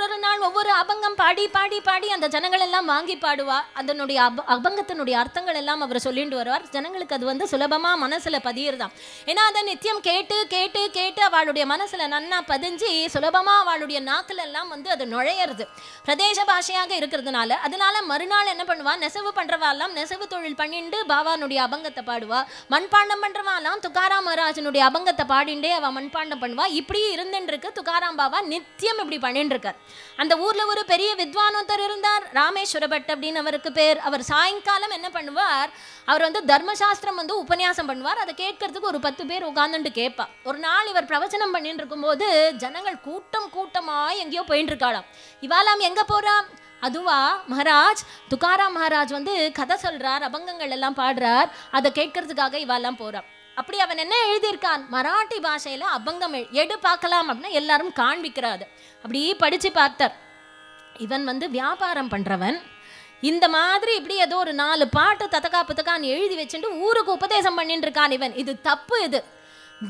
ஒரு நாள் ஒவ்வொரு அபங்கம் பாடி பாடி பாடி அந்த ஜனங்கள் எல்லாம் வாங்கி பாடுவா. அதனுடைய அபங்கத்தினுடைய அர்த்தங்கள் எல்லாம் அவர் சொல்லிட்டு வருவார். ஜனங்களுக்கு அது வந்து சுலபமா மனசுல பதியறதாம். ஏன்னா அதை நித்தியம் கேட்டு கேட்டு கேட்டு அவளுடைய மனசுல நன்னா பதிஞ்சு சுலபமா அவளுடைய நாக்குல எல்லாம் வந்து அது நுழையிறது பிரதேச பாஷையாக இருக்கிறதுனால. அதனால மறுநாள் என்ன பண்ணுவா, நெசவு பண்றவா எல்லாம் நெசவு தொழில் பண்ணிட்டு பாபானுடைய அபங்கத்தை பாடுவா. மண்பாண்டம் பண்றவா எல்லாம் துக்காராம் மகாராஜனுடைய அபங்கத்தை பாடிண்டே அவ மண்பாண்டம் பண்ணுவா. இப்படி இருந்துட்டு இருக்கு துக்காராம் பாபா நித்தியம் இப்படி பண்ணிட்டு இருக்கார். அந்த ஊர்ல ஒரு பெரிய வித்வானொத்தர் இருந்தார், ராமேஸ்வர பட் அப்படின்னு அவருக்கு பேர். அவர் சாயங்காலம் என்ன பண்ணுவார், அவர் வந்து தர்மசாஸ்திரம் வந்து உபன்யாசம் பண்ணுவார். அதை கேட்கறதுக்கு ஒரு 10 பேர் உட்கார்ந்துட்டு கேட்பா. ஒரு நாள் இவர் பிரவச்சனம் பண்ணிட்டு இருக்கும்போது ஜனங்கள் கூட்டம் கூட்டமா எங்கேயோ போயிட்டு இருக்காளாம். இவாலாம் எங்க போறா, அதுவா மகாராஜ் துக்காராம் மகாராஜ் வந்து கதை சொல்றார், அபங்கங்கள் எல்லாம் பாடுறார், அதை கேட்கறதுக்காக இவாலாம் போறா. அப்படி அவன் என்ன எழுதியிருக்கான், மராட்டி பாஷையில அபங்கம் எடு பார்க்கலாம் அப்படின்னா எல்லாரும் காண்பிக்கிறாது. அப்படி படிச்சு பார்த்தார். இவன் வந்து வியாபாரம் பண்றவன், இந்த மாதிரி இப்படி ஏதோ ஒரு 4 பாட்டு தத்தக்கா புத்தக்கான்னு எழுதி வச்சுட்டு ஊருக்கு உபதேசம் பண்ணிட்டு இருக்கான் இவன். இது தப்பு. இது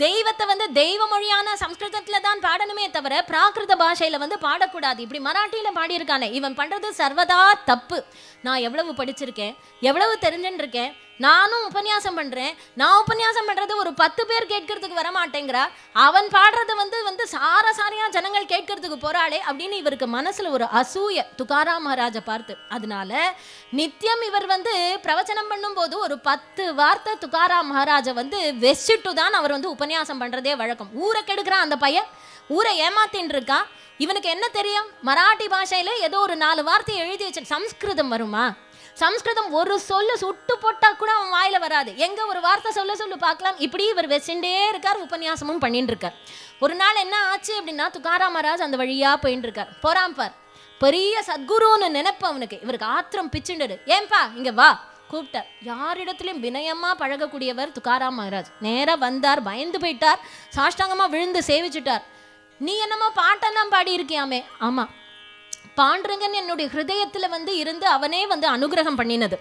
தெய்வத்தை வந்து தெய்வ மொழியான சம்ஸ்கிருதத்துல தான் பாடணுமே தவிர பிராகிருத பாஷையில வந்து பாடக்கூடாது. இப்படி மராட்டியில பாடியிருக்கானே, இவன் பண்றது சர்வதா தப்பு. நான் எவ்வளவு படிச்சிருக்கேன், எவ்வளவு தெரிஞ்சுன்னு இருக்கேன், நானும் உபன்யாசம் பண்றேன். நான் உபன்யாசம் பண்றது ஒரு 10 பேர் கேட்கறதுக்கு வரமாட்டேங்கிறா, அவன் பாடுறது வந்து சாரசாரியா ஜனங்கள் கேட்கறதுக்கு போறாளே அப்படின்னு இவருக்கு மனசுல ஒரு அசூய துக்காராம் மகாராஜை பார்த்து. அதனால நித்தியம் இவர் வந்து பிரவச்சனம் பண்ணும் போது ஒரு 10 வார்த்தை துக்காராம் மகாராஜை வந்து வெச்சிட்டு தான் அவர் வந்து உபன்யாசம் பண்றதே வழக்கம். ஊரை கெடுக்கிறான் அந்த பையன், ஊரை ஏமாத்தின்னு இருக்கான். இவனுக்கு என்ன தெரியும், மராட்டி பாஷையில ஏதோ ஒரு 4 வார்த்தை எழுதி வச்சு. சம்ஸ்கிருதம் வருமா, சம்ஸ்கிருதம் ஒரு சொல்லு சுட்டு போட்டா கூட அவன் வாயில வராது. எங்க ஒரு வார்த்தை சொல்லு பார்க்கலாம். இப்படி இவர் வெச்சுட்டே இருக்கார், உபன்யாசமும் பண்ணிட்டு இருக்கார். ஒரு நாள் என்ன ஆச்சு அப்படின்னா, துக்காராம் மகாராஜ் அந்த வழியா போயிட்டு இருக்கார். போறான் பார், பெரிய சத்குருன்னு நினைப்ப அவனுக்கு. இவருக்கு ஆத்திரம் பிச்சுண்டது. ஏன்பா இங்க வா, கூப்பிட்டார். யாரிடத்துலையும் வினயமா பழகக்கூடியவர் துக்காராம் மகாராஜ். நேரா வந்தார், பயந்து போயிட்டார், சாஷ்டாங்கமா விழுந்து சேவிச்சுட்டார். நீ என்னமோ பாட்டெல்லாம் பாடி இருக்கியாமே? ஆமா, பாண்டுரங்கன் என்னுடைய ஹிருதயத்துல வந்து இருந்து அவனே வந்து அனுகிரகம் பண்ணினது,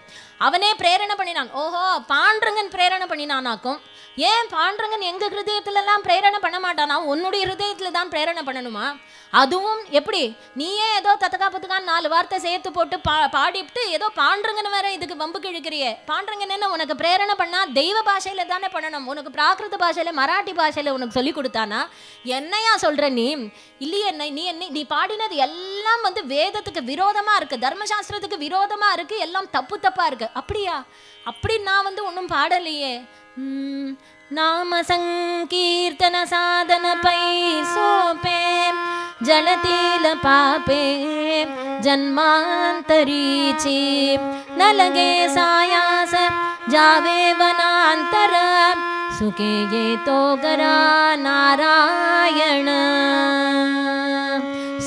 அவனே பிரேரணை பண்ணினான். ஓஹோ, பாண்டுரங்கன் பிரேரணை பண்ணினானாக்கும். ஏன் பாண்டுரங்கன் எங்க ஹிருதயத்துல எல்லாம் பிரேரணை பண்ண மாட்டானா? உன்னுடைய ஹிருதயத்துல தான் பிரேரணை பண்ணணுமா? அதுவும் எப்படி? நீயே ஏதோ தத்தகா புத்தகான்னு 4 வார்த்தை சேர்த்து போட்டு பாடிவிட்டு ஏதோ பாண்டுரங்கன் வேற இதுக்கு வம்புக்கு இழுக்கிறியே. பாண்டுரங்கன் என்ன உனக்கு பிரேரணை பண்ணா தெய்வ பாஷையில தானே பண்ணணும், உனக்கு பிராகிருத பாஷையில மராட்டி பாஷையில உனக்கு சொல்லி கொடுத்தானா? என்னையா சொல்ற நீ? இல்லையே, நீ பாடினது எல்லாம் வந்து வேதத்துக்கு விரோதமா இருக்கு, தர்மசாஸ்திரத்துக்கு விரோதமா இருக்கு, எல்லாம் தப்பா இருக்கு. அப்படியா? அப்படி நான் வந்து ஒன்றும் பாடலையே. நாம சங்கீர்த்தன சாதன பை சோபே ஜலதீல பாபே ஜன்மாந்தரீச்சி நலகே சாயாச ஜாவே வனாந்தர சுகே யே தோகரா நாராயண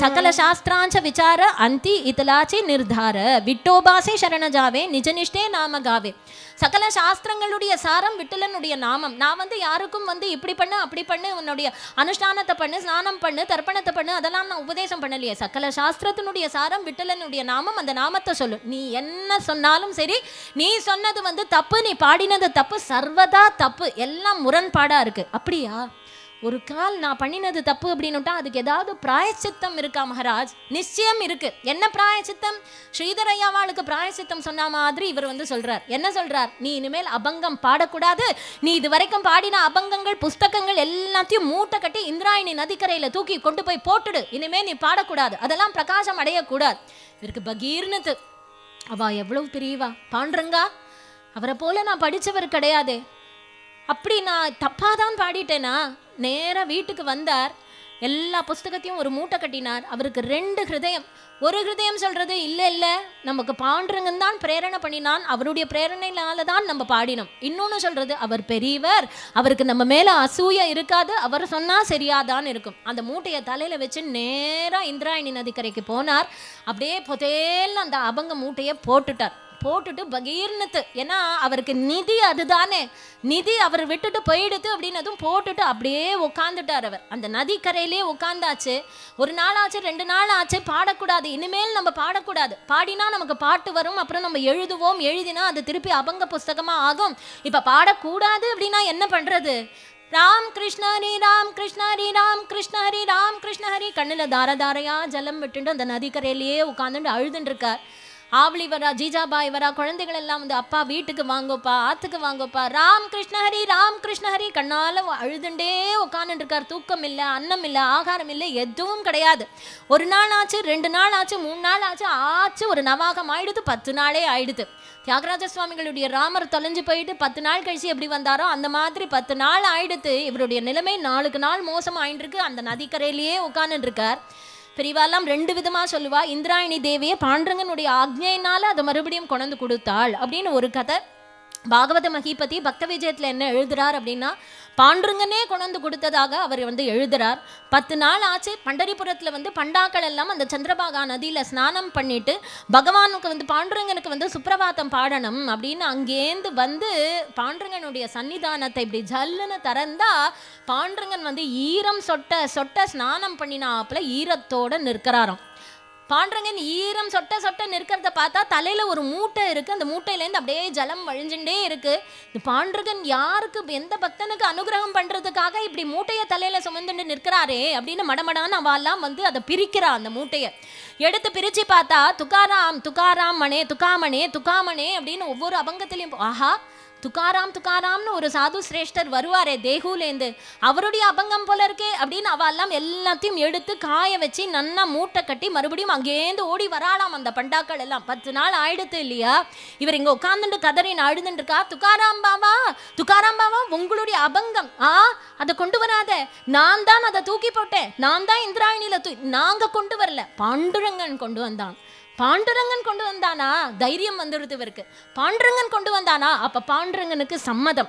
सकल शास्त्रांच विचार अंति इतलाची निर्धार विट्टोबासे शरण जावे निज निष्ठे नाम गावे. சகல சாஸ்திரங்களுடைய சாரம் விட்டலனுடைய நாமம். நான் வந்து யாருக்கும் வந்து இப்படி பண்ணு அப்படி பண்ணு, உன்னுடைய அனுஷ்டானத்தை பண்ணு, ஸ்நானம் பண்ணு, தர்ப்பணத்தை பண்ணு, அதெல்லாம் நான் உபதேசம் பண்ணலையே. சகல சாஸ்திரத்தினுடைய சாரம் விட்டலனுடைய நாமம். அந்த நாமத்தை சொல்லு. நீ என்ன சொன்னாலும் சரி, நீ சொன்னது வந்து தப்பு, நீ பாடினது தப்பு, சர்வதா தப்பு, எல்லாம் முரண்பாடா இருக்கு. அப்படியா? ஒரு கால் நான் பண்ணினது தப்பு அப்படின்னுட்டா அதுக்கு ஏதாவது பிராயச்சித்தம் இருக்கா மகாராஜ்? நிச்சயம் இருக்கு. என்ன பிராயச்சித்தம்? ஸ்ரீதரையாவாளுக்கு பிராயச்சித்தம் சொன்ன மாதிரி இவர் வந்து சொல்றார். என்ன சொல்றார்? நீ இனிமேல் அபங்கம் பாடக்கூடாது, நீ இது வரைக்கும் பாடின அபங்கங்கள் புஸ்தகங்கள் எல்லாத்தையும் மூட்டை கட்டி இந்திராயணி நதிக்கரையில தூக்கி கொண்டு போய் போட்டுடு, இனிமே நீ பாடக்கூடாது, அதெல்லாம் பிரகாசம் அடையக்கூடாது. இவருக்கு பகீர்னது. அவா எவ்வளவு பெரியவா, பாண்டுரங்கா அவரை போல நான் படிச்சவர் கிடையாது, அப்படி நான் தப்பாதான் பாடிட்டேனா? நேராக வீட்டுக்கு வந்தார், எல்லா புஸ்தகத்தையும் ஒரு மூட்டை கட்டினார். அவருக்கு 2 ஹிருதயம். ஒரு ஹிருதயம் சொல்றது இல்லை இல்லை, நமக்கு பாண்டுரங்கன் தான் பிரேரணை பண்ணினான், அவருடைய பிரேரணையினால தான் நம்ம பாடினோம். இன்னொன்று சொல்றது, அவர் பெரியவர், அவருக்கு நம்ம மேல அசூய இருக்காது, அவர் சொன்னா சரியாதான் இருக்கும். அந்த மூட்டையை தலையில வச்சு நேராக இந்திராயணி நதிக்கரைக்கு போனார். அப்படியே பொதேல்னு அந்த அபங்க மூட்டையை போட்டுட்டார். போட்டுட்டு பகீர்னத்து, ஏன்னா அவருக்கு நிதி அதுதானே, நிதி அவர் விட்டுட்டு போயிடுது அப்படின்னதும் போட்டுட்டு அப்படியே உட்காந்துட்டார். அவர் அந்த நதிக்கரையிலே உட்காந்தாச்சு. 1 நாள் ஆச்சு, 2 நாள் ஆச்சு, பாடக்கூடாது, இனிமேல் நம்ம பாடக்கூடாது, பாடினா நமக்கு பாட்டு வரும், அப்புறம் நம்ம எழுதுவோம், எழுதினா அது திருப்பி அபங்க புஸ்தகமா ஆகும். இப்ப பாடக்கூடாது அப்படின்னா என்ன பண்றது? ராம் கிருஷ்ண ஹரி ராம் கிருஷ்ண ஹரி ராம் கிருஷ்ண ஹரி ராம் கிருஷ்ண ஹரி. கண்ணுல தாரையா ஜலம் விட்டுட்டு அந்த நதிக்கரையிலேயே உட்காந்துட்டு அழுதுன்னு இருக்கார். ஆவளி வரா, ஜீஜாபாய் வரா, குழந்தைகள் எல்லாம் வந்து அப்பா வீட்டுக்கு வாங்கோப்பா, ஆத்துக்கு வாங்கோப்பா, ராம் கிருஷ்ணஹரி ராம் கிருஷ்ணஹரி. கண்ணால அழுதுண்டே உட்காந்துட்டு இருக்கார். தூக்கம் இல்லை, அன்னம் இல்லை, ஆகாரம் இல்லை, எதுவும் கிடையாது. 1 நாள் ஆச்சு, 2 நாள் ஆச்சு, 3 நாள் ஆச்சு, ஒரு நவாகம் ஆயிடுது, 10 நாளே ஆயிடுது. தியாகராஜ சுவாமிகளுடைய ராமர் தொலைஞ்சு போயிட்டு 10 நாள் கழிச்சு எப்படி வந்தாரோ அந்த மாதிரி 10 நாள் ஆயிடுத்து. இவருடைய நிலைமை நாளுக்கு நாள் மோசம் ஆயிட்டு இருக்கு. அந்த நதிக்கரையிலேயே உட்காந்துட்டு இருக்கார். பெரியவாலாம் 2 விதமா சொல்லுவா. இந்திராயணி தேவியை பாண்டுரங்கனுடைய ஆக்ஞையினால அதை மறுபடியும் கொண்டு கொடுத்தாள் அப்படின்னு ஒரு கதை. பாகவத மகிபதி பக்த விஜயத்துல என்ன எழுதுறார் அப்படின்னா, பாண்டுரங்கனே கொண்டு கொடுத்ததாக அவர் வந்து எழுதுறார். 10 நாள் ஆச்சு. பண்டரிபுரத்துல வந்து பண்டாக்கள் எல்லாம் அந்த சந்திரபாகா நதியில ஸ்நானம் பண்ணிட்டு பகவானுக்கு வந்து பாண்டுரங்கனுக்கு வந்து சுப்பிரபாதம் பாடணும் அப்படின்னு அங்கேந்து வந்து பாண்டுரங்கனுடைய சன்னிதானத்தை இப்படி ஜல்லுன்னு திறந்தா பாண்டுரங்கன் வந்து ஈரம் சொட்ட சொட்ட ஸ்நானம் பண்ணினாப்புல ஈரத்தோட நிற்கிறாராம். பாண்டுரங்கன் ஈரம் சொட்ட சொட்ட நிற்கிறத பார்த்தா தலையில ஒரு மூட்டை இருக்கு, அந்த மூட்டையிலேருந்து அப்படியே ஜலம் வழிஞ்சுட்டே இருக்கு. இந்த பாண்டுரங்கன் யாருக்கு, எந்த பக்தனுக்கு அனுகிரகம் பண்றதுக்காக இப்படி மூட்டையை தலையில சுமந்துட்டு நிற்கிறாரே அப்படின்னு மடமடான்னு அவெல்லாம் வந்து அதை பிரிக்கிறா. அந்த மூட்டையை எடுத்து பிரிச்சு பார்த்தா துக்காராம் துக்காராம் மனே துக்காமனே துக்காமனே அப்படின்னு ஒவ்வொரு அபங்கத்திலையும், ஆஹா துக்காராம் துக்காராம்னு ஒரு சாது சிரேஷ்டர் வருவாரே தேகூலேந்து, அவருடைய அபங்கம் போல இருக்கே அப்படின்னு அவெல்லாம் எல்லாத்தையும் எடுத்து காய வச்சு நன்னா மூட்டை கட்டி மறுபடியும் அங்கேருந்து ஓடி வராளாம் அந்த பண்டாக்கள் எல்லாம். 10 நாள் ஆயிடுத்து இல்லையா? இவர் இங்க உட்காந்துட்டு கதறின்னு அழுதுட்டு இருக்கா. துக்காராம் பாவா உங்களுடைய அபங்கம் அதை கொண்டு வராத, நான் தான் அதை தூக்கி போட்டேன், நான் தான் இந்திராயணியில நாங்க கொண்டு வரல, பாண்டுரங்கன் கொண்டு வந்தான். பாண்டுரங்கன் கொண்டு வந்தானா தைரியம் வந்துடுது இவருக்கு. பாண்டுரங்கன் கொண்டு வந்தானா அப்ப பாண்டுரங்கனுக்கு சம்மதம்.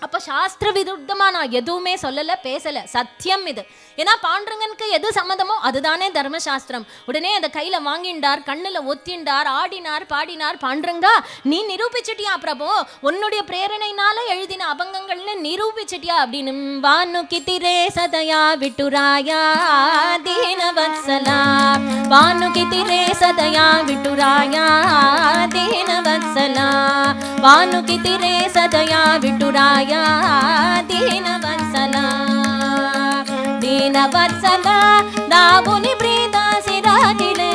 அப்ப சாஸ்திர விருத்தமா நான் எதுவுமே சொல்லல, பேசல, சத்தியம் இது. ஏன்னா பாண்டுரங்கனுக்கு எது சம்மதமோ அதுதானே தர்மசாஸ்திரம். உடனே அந்த கையில வாங்கிண்டார், கண்ணுல ஒத்திண்டார், ஆடினார், பாடினார். பாண்டுரங்கா, நீ நிரூபிச்சிட்டியா பிரபு, உன்னுடைய பிரேரணையினால எழுதின அபங்கங்கள்னு நிரூபிச்சிட்டியா அப்படின்னு. வானுகிதிரே சதயா விட்டுராயா தீனவத்சலா, வானுகிதிரே சதயா விட்டுராயா தீனவத்சலா, வானுகிதிரே சதயா விட்டுராயா दीनवत्सला दीनवत्सला नावुनि प्रीदासि राटिले,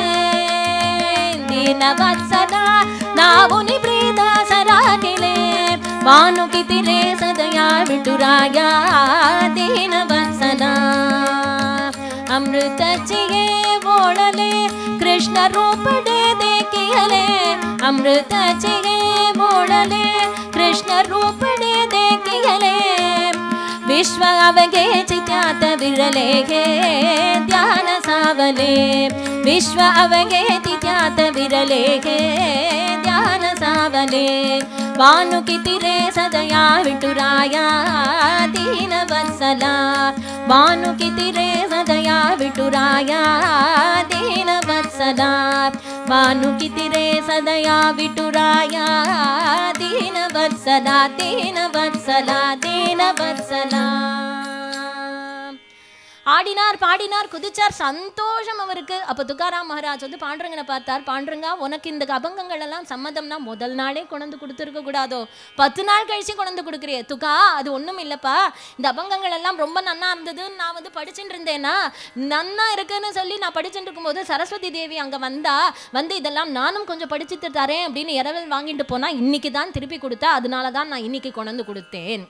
दीनवत्सला नावुनि प्रीदासि राटिले, वानुकितिरे सदया विटुराया दीनवत्सला, अमृतचिये ओळले कृष्ण रूपडे देखियले, अमृतचिये ओळले कृष्ण रूपडे देखियले, विश्व अवगे चित्यात विरले गे ध्यान सावले, विश्व अवगे चित्यात विरले गे ध्यान सावले, वानुकितिरे सदया विटुराया दीनवत्सला, वानुकितिरे सदया विटुराया दीनवत्सला, वानुकितिरे सदया विटुराया दीनवत्सला, दीनवत्सला दीनवत्सला. ஆடினார், பாடினார், குதிச்சார், சந்தோஷம் அவருக்கு. அப்போ துக்காராம் மகாராஜ் வந்து பாண்டுரங்கனை பார்த்தார். பாண்டுரங்கா, உனக்கு இந்த அபங்கங்கள் எல்லாம் சம்மதம்னா முதல் நாளே கொண்டு கொடுத்துருக்க கூடாதோ, 10 நாள் கழிச்சு கொண்டு கொடுக்குறியே. துக்கா, அது ஒன்றும் இல்லைப்பா, இந்த அபங்கங்கள் எல்லாம் ரொம்ப நன்னா இருந்ததுன்னு நான் வந்து படிச்சுட்டு இருந்தேன்னா, நன்னா இருக்குன்னு சொல்லி நான் படிச்சுட்டு இருக்கும்போது சரஸ்வதி தேவி அங்கே வந்து இதெல்லாம் நானும் கொஞ்சம் படிச்சுட்டு தரேன் அப்படின்னு இரவல் வாங்கிட்டு போனா, இன்னைக்கு தான் திருப்பி கொடுத்தா, அதனால தான் நான் இன்னைக்கு கொண்டு கொடுத்தேன்.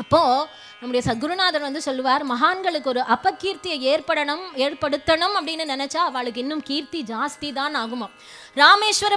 அப்போது நம்முடைய சத்குருநாதர் வந்து சொல்லுவார், மகான்களுக்கு ஒரு அபகீர்த்தியை ஏற்படுத்தணும் அப்படின்னு நினச்சா அவளுக்கு இன்னும் கீர்த்தி ஜாஸ்தி தான் ஆகுமா. ராமேஸ்வர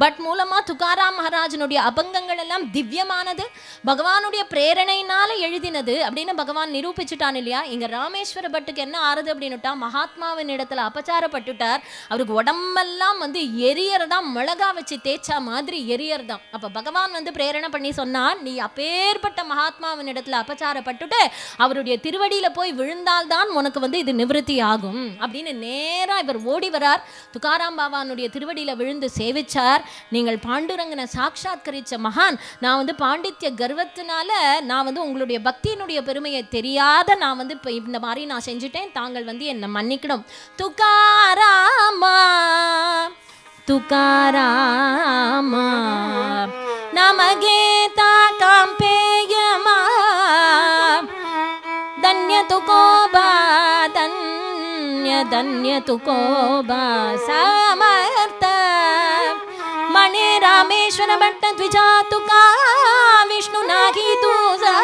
பட் மூலமாக துக்காராம் மகாராஜனுடைய அபங்கங்கள் எல்லாம் திவ்யமானது, பகவானுடைய பிரேரணையினால எழுதினது அப்படின்னு பகவான் நிரூபிச்சுட்டான் இல்லையா. இங்கே ராமேஸ்வர பட்டுக்கு என்ன ஆறுது அப்படின்னுட்டா, மகாத்மாவின் இடத்துல அபச்சாரப்பட்டுட்டார். அவருக்கு உடம்பெல்லாம் வந்து எரியறதான், மிளகா வச்சு தேய்ச்சா மாதிரி எரியறதான். அப்போ பகவான் வந்து பிரேரணை பண்ணி சொன்னார், நீ அப்பேற்பட்ட மகாத்மாவின் இடத்துல அபச்சாரப்பட்டுட்டு அவருடைய திருவடியில போய் விழுந்தால்தான் உனக்கு வந்து இது நிவர்த்தி ஆகும் அப்படின்னு நேரா இவர் ஓடி வரார். துக்காராம் பாபானுடைய திருவடியில விழுந்து சேவிச்சார். நீங்கள் பாண்டுரங்கனை சாட்சாத்கரிச்ச மகான், நான் வந்து பாண்டித்ய கர்வத்தினால நான் வந்து உங்களுடைய பக்தியினுடைய பெருமையை தெரியாத நான் வந்து இப்போ இந்த மாதிரி நான் செஞ்சுட்டேன், தாங்கள் வந்து என்னை மன்னிக்கணும். துக்காராமா துக்காராமா நமகேதா காம்பேயமா धन्य तुकोबा धन्य धन्य तुकोबा समर्थ मणि रामेश्वर भट्ट द्विजा तुका विष्णु नागी तुझा.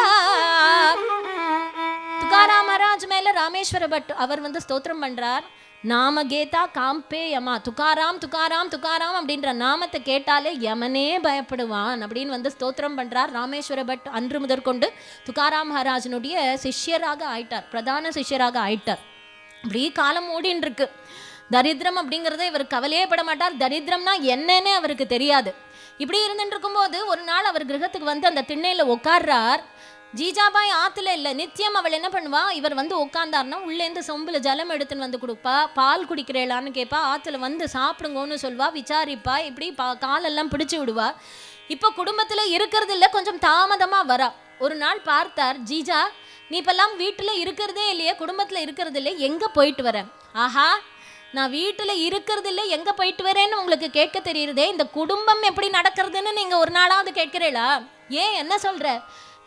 तुकाराम महाराज மேல ராமேஸ்வர பட் அவர் வந்து ஸ்தோத்திரம் பண்றார். நாமகேதா காம்பே யமா, துக்காராம் துக்காராம் துக்காராம் அப்படின்ற நாமத்தை கேட்டாலே யமனே பயப்படுவான் அப்படின்னு வந்து ஸ்தோத்திரம் பண்றார். ராமேஸ்வர பட் அன்று முதற்கொண்டு துக்காராம் மகாராஜனுடைய சிஷ்யராக ஆயிட்டார், பிரதான சிஷ்யராக ஆயிட்டார். இப்படி காலம் ஓடின்னு இருக்கு. தரித்திரம் அப்படிங்கிறத இவர் கவலையே பட மாட்டார். தரித்திரம்னா என்னன்னு அவருக்கு தெரியாது. இப்படி இருந்துட்டு இருக்கும்போது ஒரு நாள் அவர் கிரகத்துக்கு வந்து அந்த திண்ணையில உட்கார்றார். ஜீஜாபாய் ஆற்றுல இல்லை, நித்தியம் அவள் என்ன பண்ணுவா, இவர் வந்து உட்காந்தார்னா உள்ளேருந்து சொம்பில் ஜலம் எடுத்துன்னு வந்து கொடுப்பா, பால் குடிக்கிறேளான்னு கேட்பா, ஆற்றுல வந்து சாப்பிடுங்கன்னு சொல்வா, விசாரிப்பா, இப்படி காலெல்லாம் பிடிச்சி விடுவா. இப்போ குடும்பத்தில் இருக்கிறது இல்லை, கொஞ்சம் தாமதமாக வரா. ஒரு நாள் பார்த்தார், ஜீஜா நீ இப்பெல்லாம் வீட்டில் இருக்கிறதே இல்லையே, குடும்பத்தில் இருக்கிறது இல்லை, எங்கே போயிட்டு வரேன்? ஆஹா, நான் வீட்டில் இருக்கிறது இல்லை, எங்கே போயிட்டு வரேன்னு உங்களுக்கு கேட்க தெரியுறதே, இந்த குடும்பம் எப்படி நடக்கிறதுன்னு நீங்கள் ஒரு நாளாவது கேட்குறீங்களா? ஏன், என்ன சொல்கிற?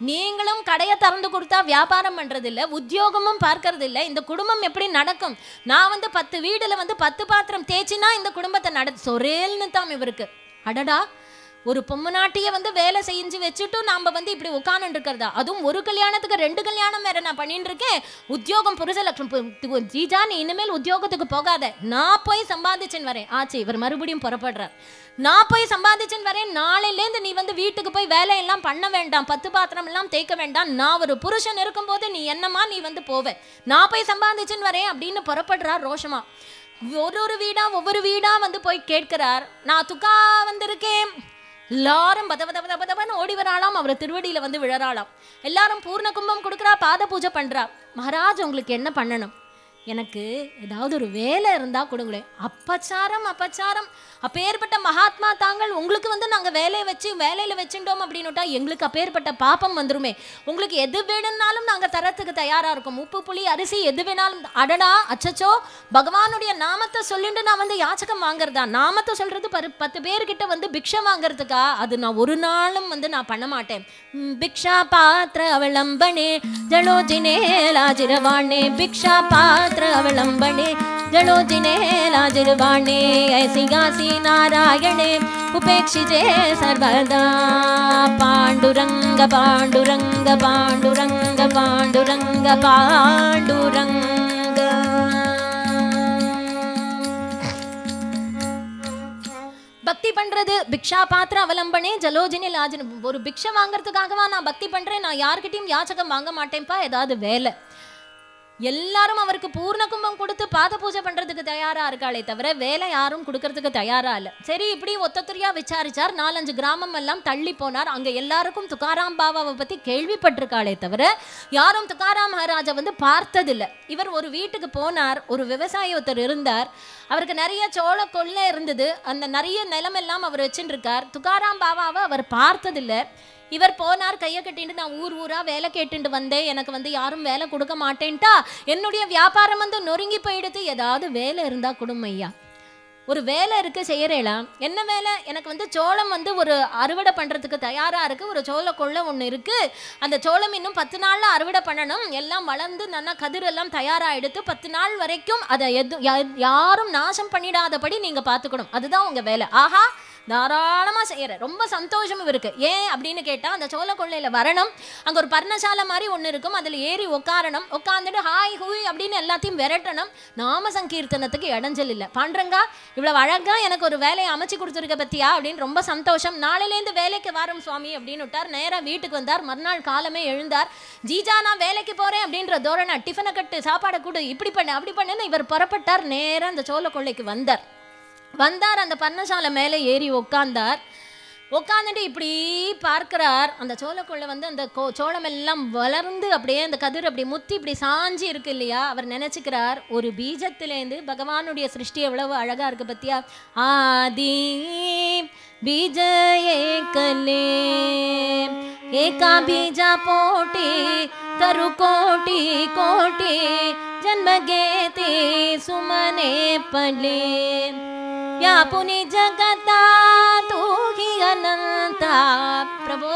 நீங்களும் கடையை திறந்து கொடுத்தா வியாபாரம் பண்ணுறது இல்லை, உத்தியோகமும் பார்க்கறது இல்லை, இந்த குடும்பம் எப்படி நடக்கும்? நான் வந்து 10 வீடில் வந்து 10 பாத்திரம் தேய்ச்சினா இந்த குடும்பத்தை சொரேல்னு தான் இவருக்கு. அடடா, ஒரு பொம்முநாட்டியை வந்து வேலை செஞ்சு வச்சுட்டு நாம் வந்து இப்படி உட்காந்துட்டு இருக்கிறதா? அதுவும் ஒரு கல்யாணத்துக்கு 2 கல்யாணம் வேற நான் பண்ணிட்டு இருக்கேன். உத்தியோகம் புருஷலட்சுமி, ஜீஜா நீ இனிமேல் உத்தியோகத்துக்கு போகாத, நான் போய் சம்பாதிச்சுன்னு வரேன். ஆச்சு, இவர் மறுபடியும் புறப்படுறார். நான் போய் சம்பாதிச்சுன்னு வரேன், நாளையிலேருந்து நீ வந்து வீட்டுக்கு போய் வேலையெல்லாம் பண்ண வேண்டாம், 10 பாத்திரம் எல்லாம் தேய்க்க வேண்டாம், நான் ஒரு புருஷன் இருக்கும்போது நீ என்னமா நீ வந்து போவேன், நான் போய் சம்பாதிச்சுன்னு வரேன் அப்படின்னு புறப்படுறார் ரோஷமா. ஒவ்வொரு வீடா வந்து போய் கேட்கிறார். நான் துக்கா வந்திருக்கேன். எல்லாரும் பதவன்னு ஓடி வராளாம். எல்லாம் அவர் திருவடியில வந்து விழறாளாம். எல்லாரும் பூர்ண கும்பம் கொடுக்குறா, பாத பூஜை பண்றா. மகாராஜ் உங்களுக்கு என்ன பண்ணணும்? எனக்கு ஏதாவது ஒரு வேலை இருந்தா கொடுங்களேன். அப்பச்சாரம் அப்பச்சாரம், அப்பேற்பட்ட மகாத்மா தாங்கள், உங்களுக்கு வந்து நாங்க வேலையில வச்சுட்டோம் அப்படின்னுட்டா எங்களுக்கு அப்பேற்பட்ட பாப்பம் வந்துருமே. உங்களுக்கு எது வேணும்னாலும் நாங்க தரத்துக்கு தயாரா இருக்கோம். உப்பு புளி அரிசி எது வேணாலும். அடடா அச்சச்சோ, பகவானுடைய நாமத்தை சொல்லிட்டு நான் வந்து யாச்சகம் வாங்குறதா? நாமத்தை சொல்றது 10 பேர்கிட்ட வந்து பிக்ஷை வாங்குறதுக்கா? அது நான் ஒரு நாளும் வந்து நான் பண்ண மாட்டேன். பிக்ஷா பாத்திர அவலம்பனே ஜலோஜினே லாஜிரவாணே, பிக்ஷா பாத்திர அவலம்பனே जलोजिने लाजिरवाणे, ऐसी गासी नारायणे उपेक्षिजे सर्वदा। पांडुरंग पांडुरंग पांडुरंग पांडुरंग पांडुरंग। பக்தி பண்றது பிக்ஷா பாத்திர அவலம்பனே ஜலோஜினி லாஜினி. ஒரு பிக்ஷை வாங்கறதுக்காகவா நான் பக்தி பண்றேன்? நான் யார்கிட்டையும் யாச்சகம் வாங்க மாட்டேன்ப்பா. ஏதாவது வேலை. எல்லாரும் அவருக்கு பூர்ண கும்பம் கொடுத்து பாத பூஜை பண்றதுக்கு தயாரா இருக்காளே தவிர வேலை யாரும் கொடுக்கறதுக்கு தயாரா இல்ல. சரி, இப்படி ஒத்தொத்தரியா விசாரிச்சார். 4-5 கிராமம் எல்லாம் தள்ளி போனார். அங்க எல்லாருக்கும் துக்காராம் பாபாவை பத்தி கேள்விப்பட்டிருக்காளே தவிர யாரும் துக்காராம் மகாராஜா வந்து பார்த்ததில்லை. இவர் ஒரு வீட்டுக்கு போனார். ஒரு விவசாயி ஒருத்தர் இருந்தார். அவருக்கு நிறைய சோள கொள்ளை இருந்தது. அந்த நிறைய நிலமெல்லாம் அவர் வச்சுட்டு இருக்கார். துக்காராம் பாபாவை அவர் பார்த்ததில்லை. இவர் போனார், கையை கட்டிட்டு நான் ஊரா வேலை கேட்டுட்டு வந்தேன், எனக்கு வந்து யாரும் வேலை கொடுக்க மாட்டேன்ட்டா, என்னுடைய வியாபாரம் வந்து நொறுங்கி போயிடுது, ஏதாவது வேலை இருந்தா கொடுமையா. ஒரு வேலை இருக்கு, செய்யறேளா? என்ன வேலை? எனக்கு வந்து சோளம் வந்து ஒரு அறுவடை பண்றதுக்கு தயாரா இருக்கு. ஒரு சோள கொள்ளை ஒன்று இருக்கு. அந்த சோளம் இன்னும் 10 நாள்ல அறுவடை பண்ணணும். எல்லாம் வளர்ந்து நல்லா கதிர் எல்லாம் தயாரா எடுத்து 10 நாள் வரைக்கும் அதை யாரும் நாசம் பண்ணிடாதபடி நீங்க பார்த்துக்கணும். அதுதான் உங்க வேலை. ஆஹா, தாராளமா செய்யற. ரொம்ப சந்தோஷம் இருக்கு. ஏன் அப்படின்னு கேட்டா, அந்த சோள கொள்ளையில வரணும். அங்க ஒரு பர்ணசாலை மாதிரி ஒண்ணு இருக்கும். அதுல ஏறி உட்காரணும். உட்காந்துட்டு ஹாய் ஹூய் அப்படின்னு எல்லாத்தையும் விரட்டணும். நாம சங்கீர்த்தனத்துக்கு இடைஞ்சல் இல்லை. பாண்டரங்கா, இவ்வளவு அழகா எனக்கு ஒரு வேலையை அமைச்சு கொடுத்துருக்க பத்தியா அப்படின்னு ரொம்ப சந்தோஷம். நாளையிலேருந்து வேலைக்கு வரும் சுவாமி அப்படின்னு விட்டார். நேரா வீட்டுக்கு வந்தார். மறுநாள் காலமே எழுந்தார். ஜீஜா, நான் வேலைக்கு போறேன் அப்படின்ற தோரணை, டிஃபனை கட்டு, சாப்பாடை கூடு, இப்படி பண்ணு அப்படி பண்ணுன்னு இவர் புறப்பட்டார். நேரா அந்த சோள கொள்ளைக்கு வந்தார். அந்த பர்ணசாலை மேலே ஏறி உட்கார்ந்தார். உட்காந்துட்டு இப்படி பார்க்கிறார். அந்த சோளக்கொள்ளை வந்து அந்த சோளம் எல்லாம் வளர்ந்து அப்படியே அந்த கதிர் அப்படி முத்தி இப்படி சாஞ்சி இருக்கு இல்லையா. அவர் நினைச்சுக்கிறார், ஒரு பீஜத்திலேருந்து பகவானுடைய சிருஷ்டி எவ்வளவு அழகா இருக்கு பத்தியா. ஆதி பீஜ ஏகலே ஏகா பீஜா போட்டி தரு கோட்டி கோட்டி जन्म गेते सुमने पले व्यापुनि जगता तू ही अनंता। प्रभु,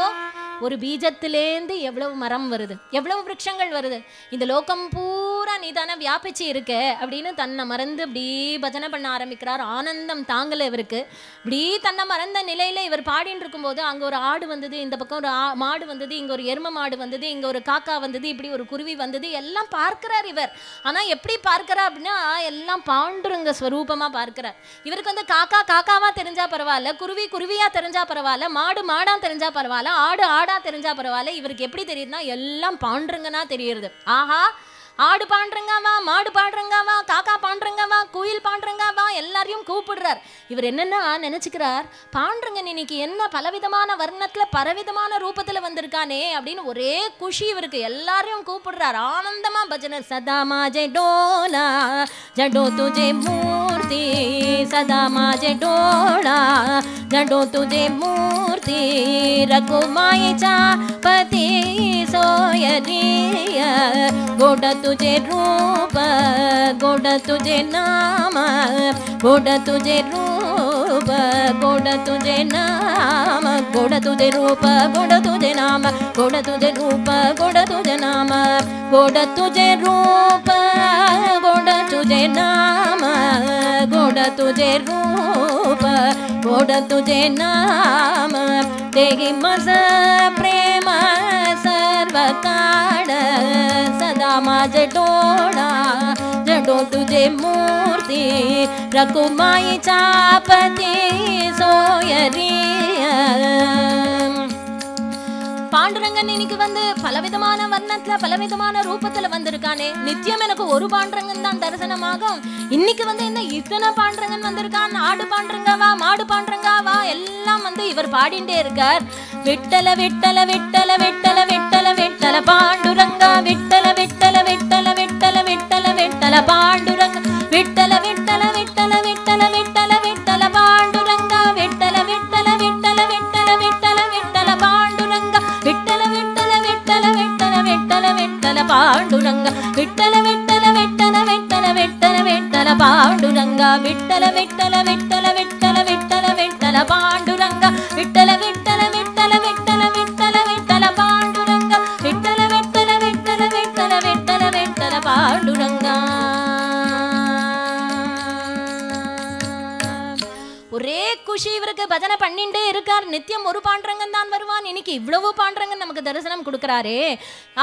ஒரு பீஜத்திலேருந்து எவ்வளவு மரம் வருது, எவ்வளவு விருட்சங்கள் வருது. இந்த லோகம் பூரா நீ தானே வியாபிச்சு இருக்க அப்படின்னு தன்னை மறந்து இப்படி பஜனை பண்ண ஆரம்பிக்கிறார். ஆனந்தம் தாங்கலை இவருக்கு. இப்படி தன்னை மறந்த நிலையில இவர் பாடின்னு இருக்கும்போது அங்க ஒரு ஆடு வந்தது, இந்த பக்கம் ஒரு மாடு வந்தது, இங்க ஒரு எரும மாடு வந்தது, இங்க ஒரு காக்கா வந்தது, இப்படி ஒரு குருவி வந்தது. எல்லாம் பார்க்கிறார் இவர். ஆனா எப்படி பார்க்கிறார் அப்படின்னா, எல்லாம் பாண்டுரங்க ஸ்வரூபமா பார்க்கிறார். இவருக்கு வந்து காக்கா காக்காவா தெரிஞ்சா பரவாயில்ல, குருவி குருவியா தெரிஞ்சா பரவாயில்ல, மாடு மாடா தெரிஞ்சா பரவாயில்ல, ஆடு ஆடா தெரிஞ்சா பரவாயில்ல. இவருக்கு எப்படி தெரியுதுன்னா, எல்லாம் பாண்டுரங்கனா தெரியுது. ஆஹா, ஆடு பாண்டுரங்காவா, மாடு பாண்டுரங்காவா, காக்கா பாண்டுரங்காவா, குயில் பாண்டுரங்காவா, எல்லாரையும் கூப்பிடுறார். இவர் என்னன்னா நினைச்சுக்கிறார், பாண்டுரங்கன் இன்னைக்கு என்ன பலவிதமான வர்ணத்துல பலவிதமான ரூபத்துல வந்திருக்கானே அப்படின்னு ஒரே குஷி இவருக்கு. எல்லாரையும் கூப்பிடுறார். ஆனந்தமா பஜனை. சதா மாஜே டோலா ஜடோ துஜே மூர்த்தி, சதா மாஜே டோலா ஜடோ துஜே மூர்த்தி, ரகுமாயிச்சா பதி सोयरिय गोड तुझे रूप गोड तुझे नाम गोड तुझे रूप गोड तुझे नाम गोड तुझे रूप गोड तुझे नाम गोड तुझे रूप गोड तुझे नाम गोड तुझे रूप गोड तुझे नाम गोड तुझे रूप गोड तुझे नाम देहि मज प्रेम सर्वकाळ सदा माझे डोळा जडो तुझे मूर्ती रकुमाईचा पती सोयरी பாண்டுரங்கன் இன்னைக்கு வந்து பலவிதமான வர்ணத்துல பலவிதமான ரூபத்துல வந்திருக்கானே, நித்தியம் எனக்கு ஒரு பாண்டுரங்கன் தான் தரிசனமாகும். இன்னைக்கு வந்து என்ன இத்தனை பாண்டுரங்கன் வந்திருக்கான், ஆடு பாண்டுரங்காவா மாடு பாண்டுரங்காவா எல்லாம் வந்து இவர் பாடிண்டே இருக்கார். விட்டல விட்டல விட்டல விட்டல விட்டல விட்டல பாண்டுரங்கா, விட்டல விட்டல விட்டல விட்டல விட்டல விட்டல பாண்டுரங்கா, விட்டல விட்டல விட்டல விட்டல விட்டல விட்டல பாண்டுரங்கா, விட்டல விட்டல விட்டல விட்டல விட்டல விட்டல பாண்டுரங்கா, விட்டல விட்டல விட்டல விட்டல விட்டல விட்டல பாண்டுரங்கா, விட்டல விட்டல விட்டல விட்டல விட்டல விட்டல பாண்டுரங்கா, விட்டல விட்டல விட்டல விட்டல விட்டல விட்டல பாண்டுரங்கா, விட்டல விட்டல விட்டல விட்டல விட்டல விட்டல பாண்டுரங்கா, விட்டல விட்டல விட்டல விட்டல விட்டல விட்டல பாண்டுரங்கா. ஒரே குஷி இவருக்கு, பஜனை பண்ணிட்டே இருக்கார். நித்தியம் ஒரு பாண்டுரங்கன் தான் வருவான், இன்னைக்கு இவ்வளவு பாண்டுரங்கன் நமக்கு தரிசனம் கொடுக்குறாரே.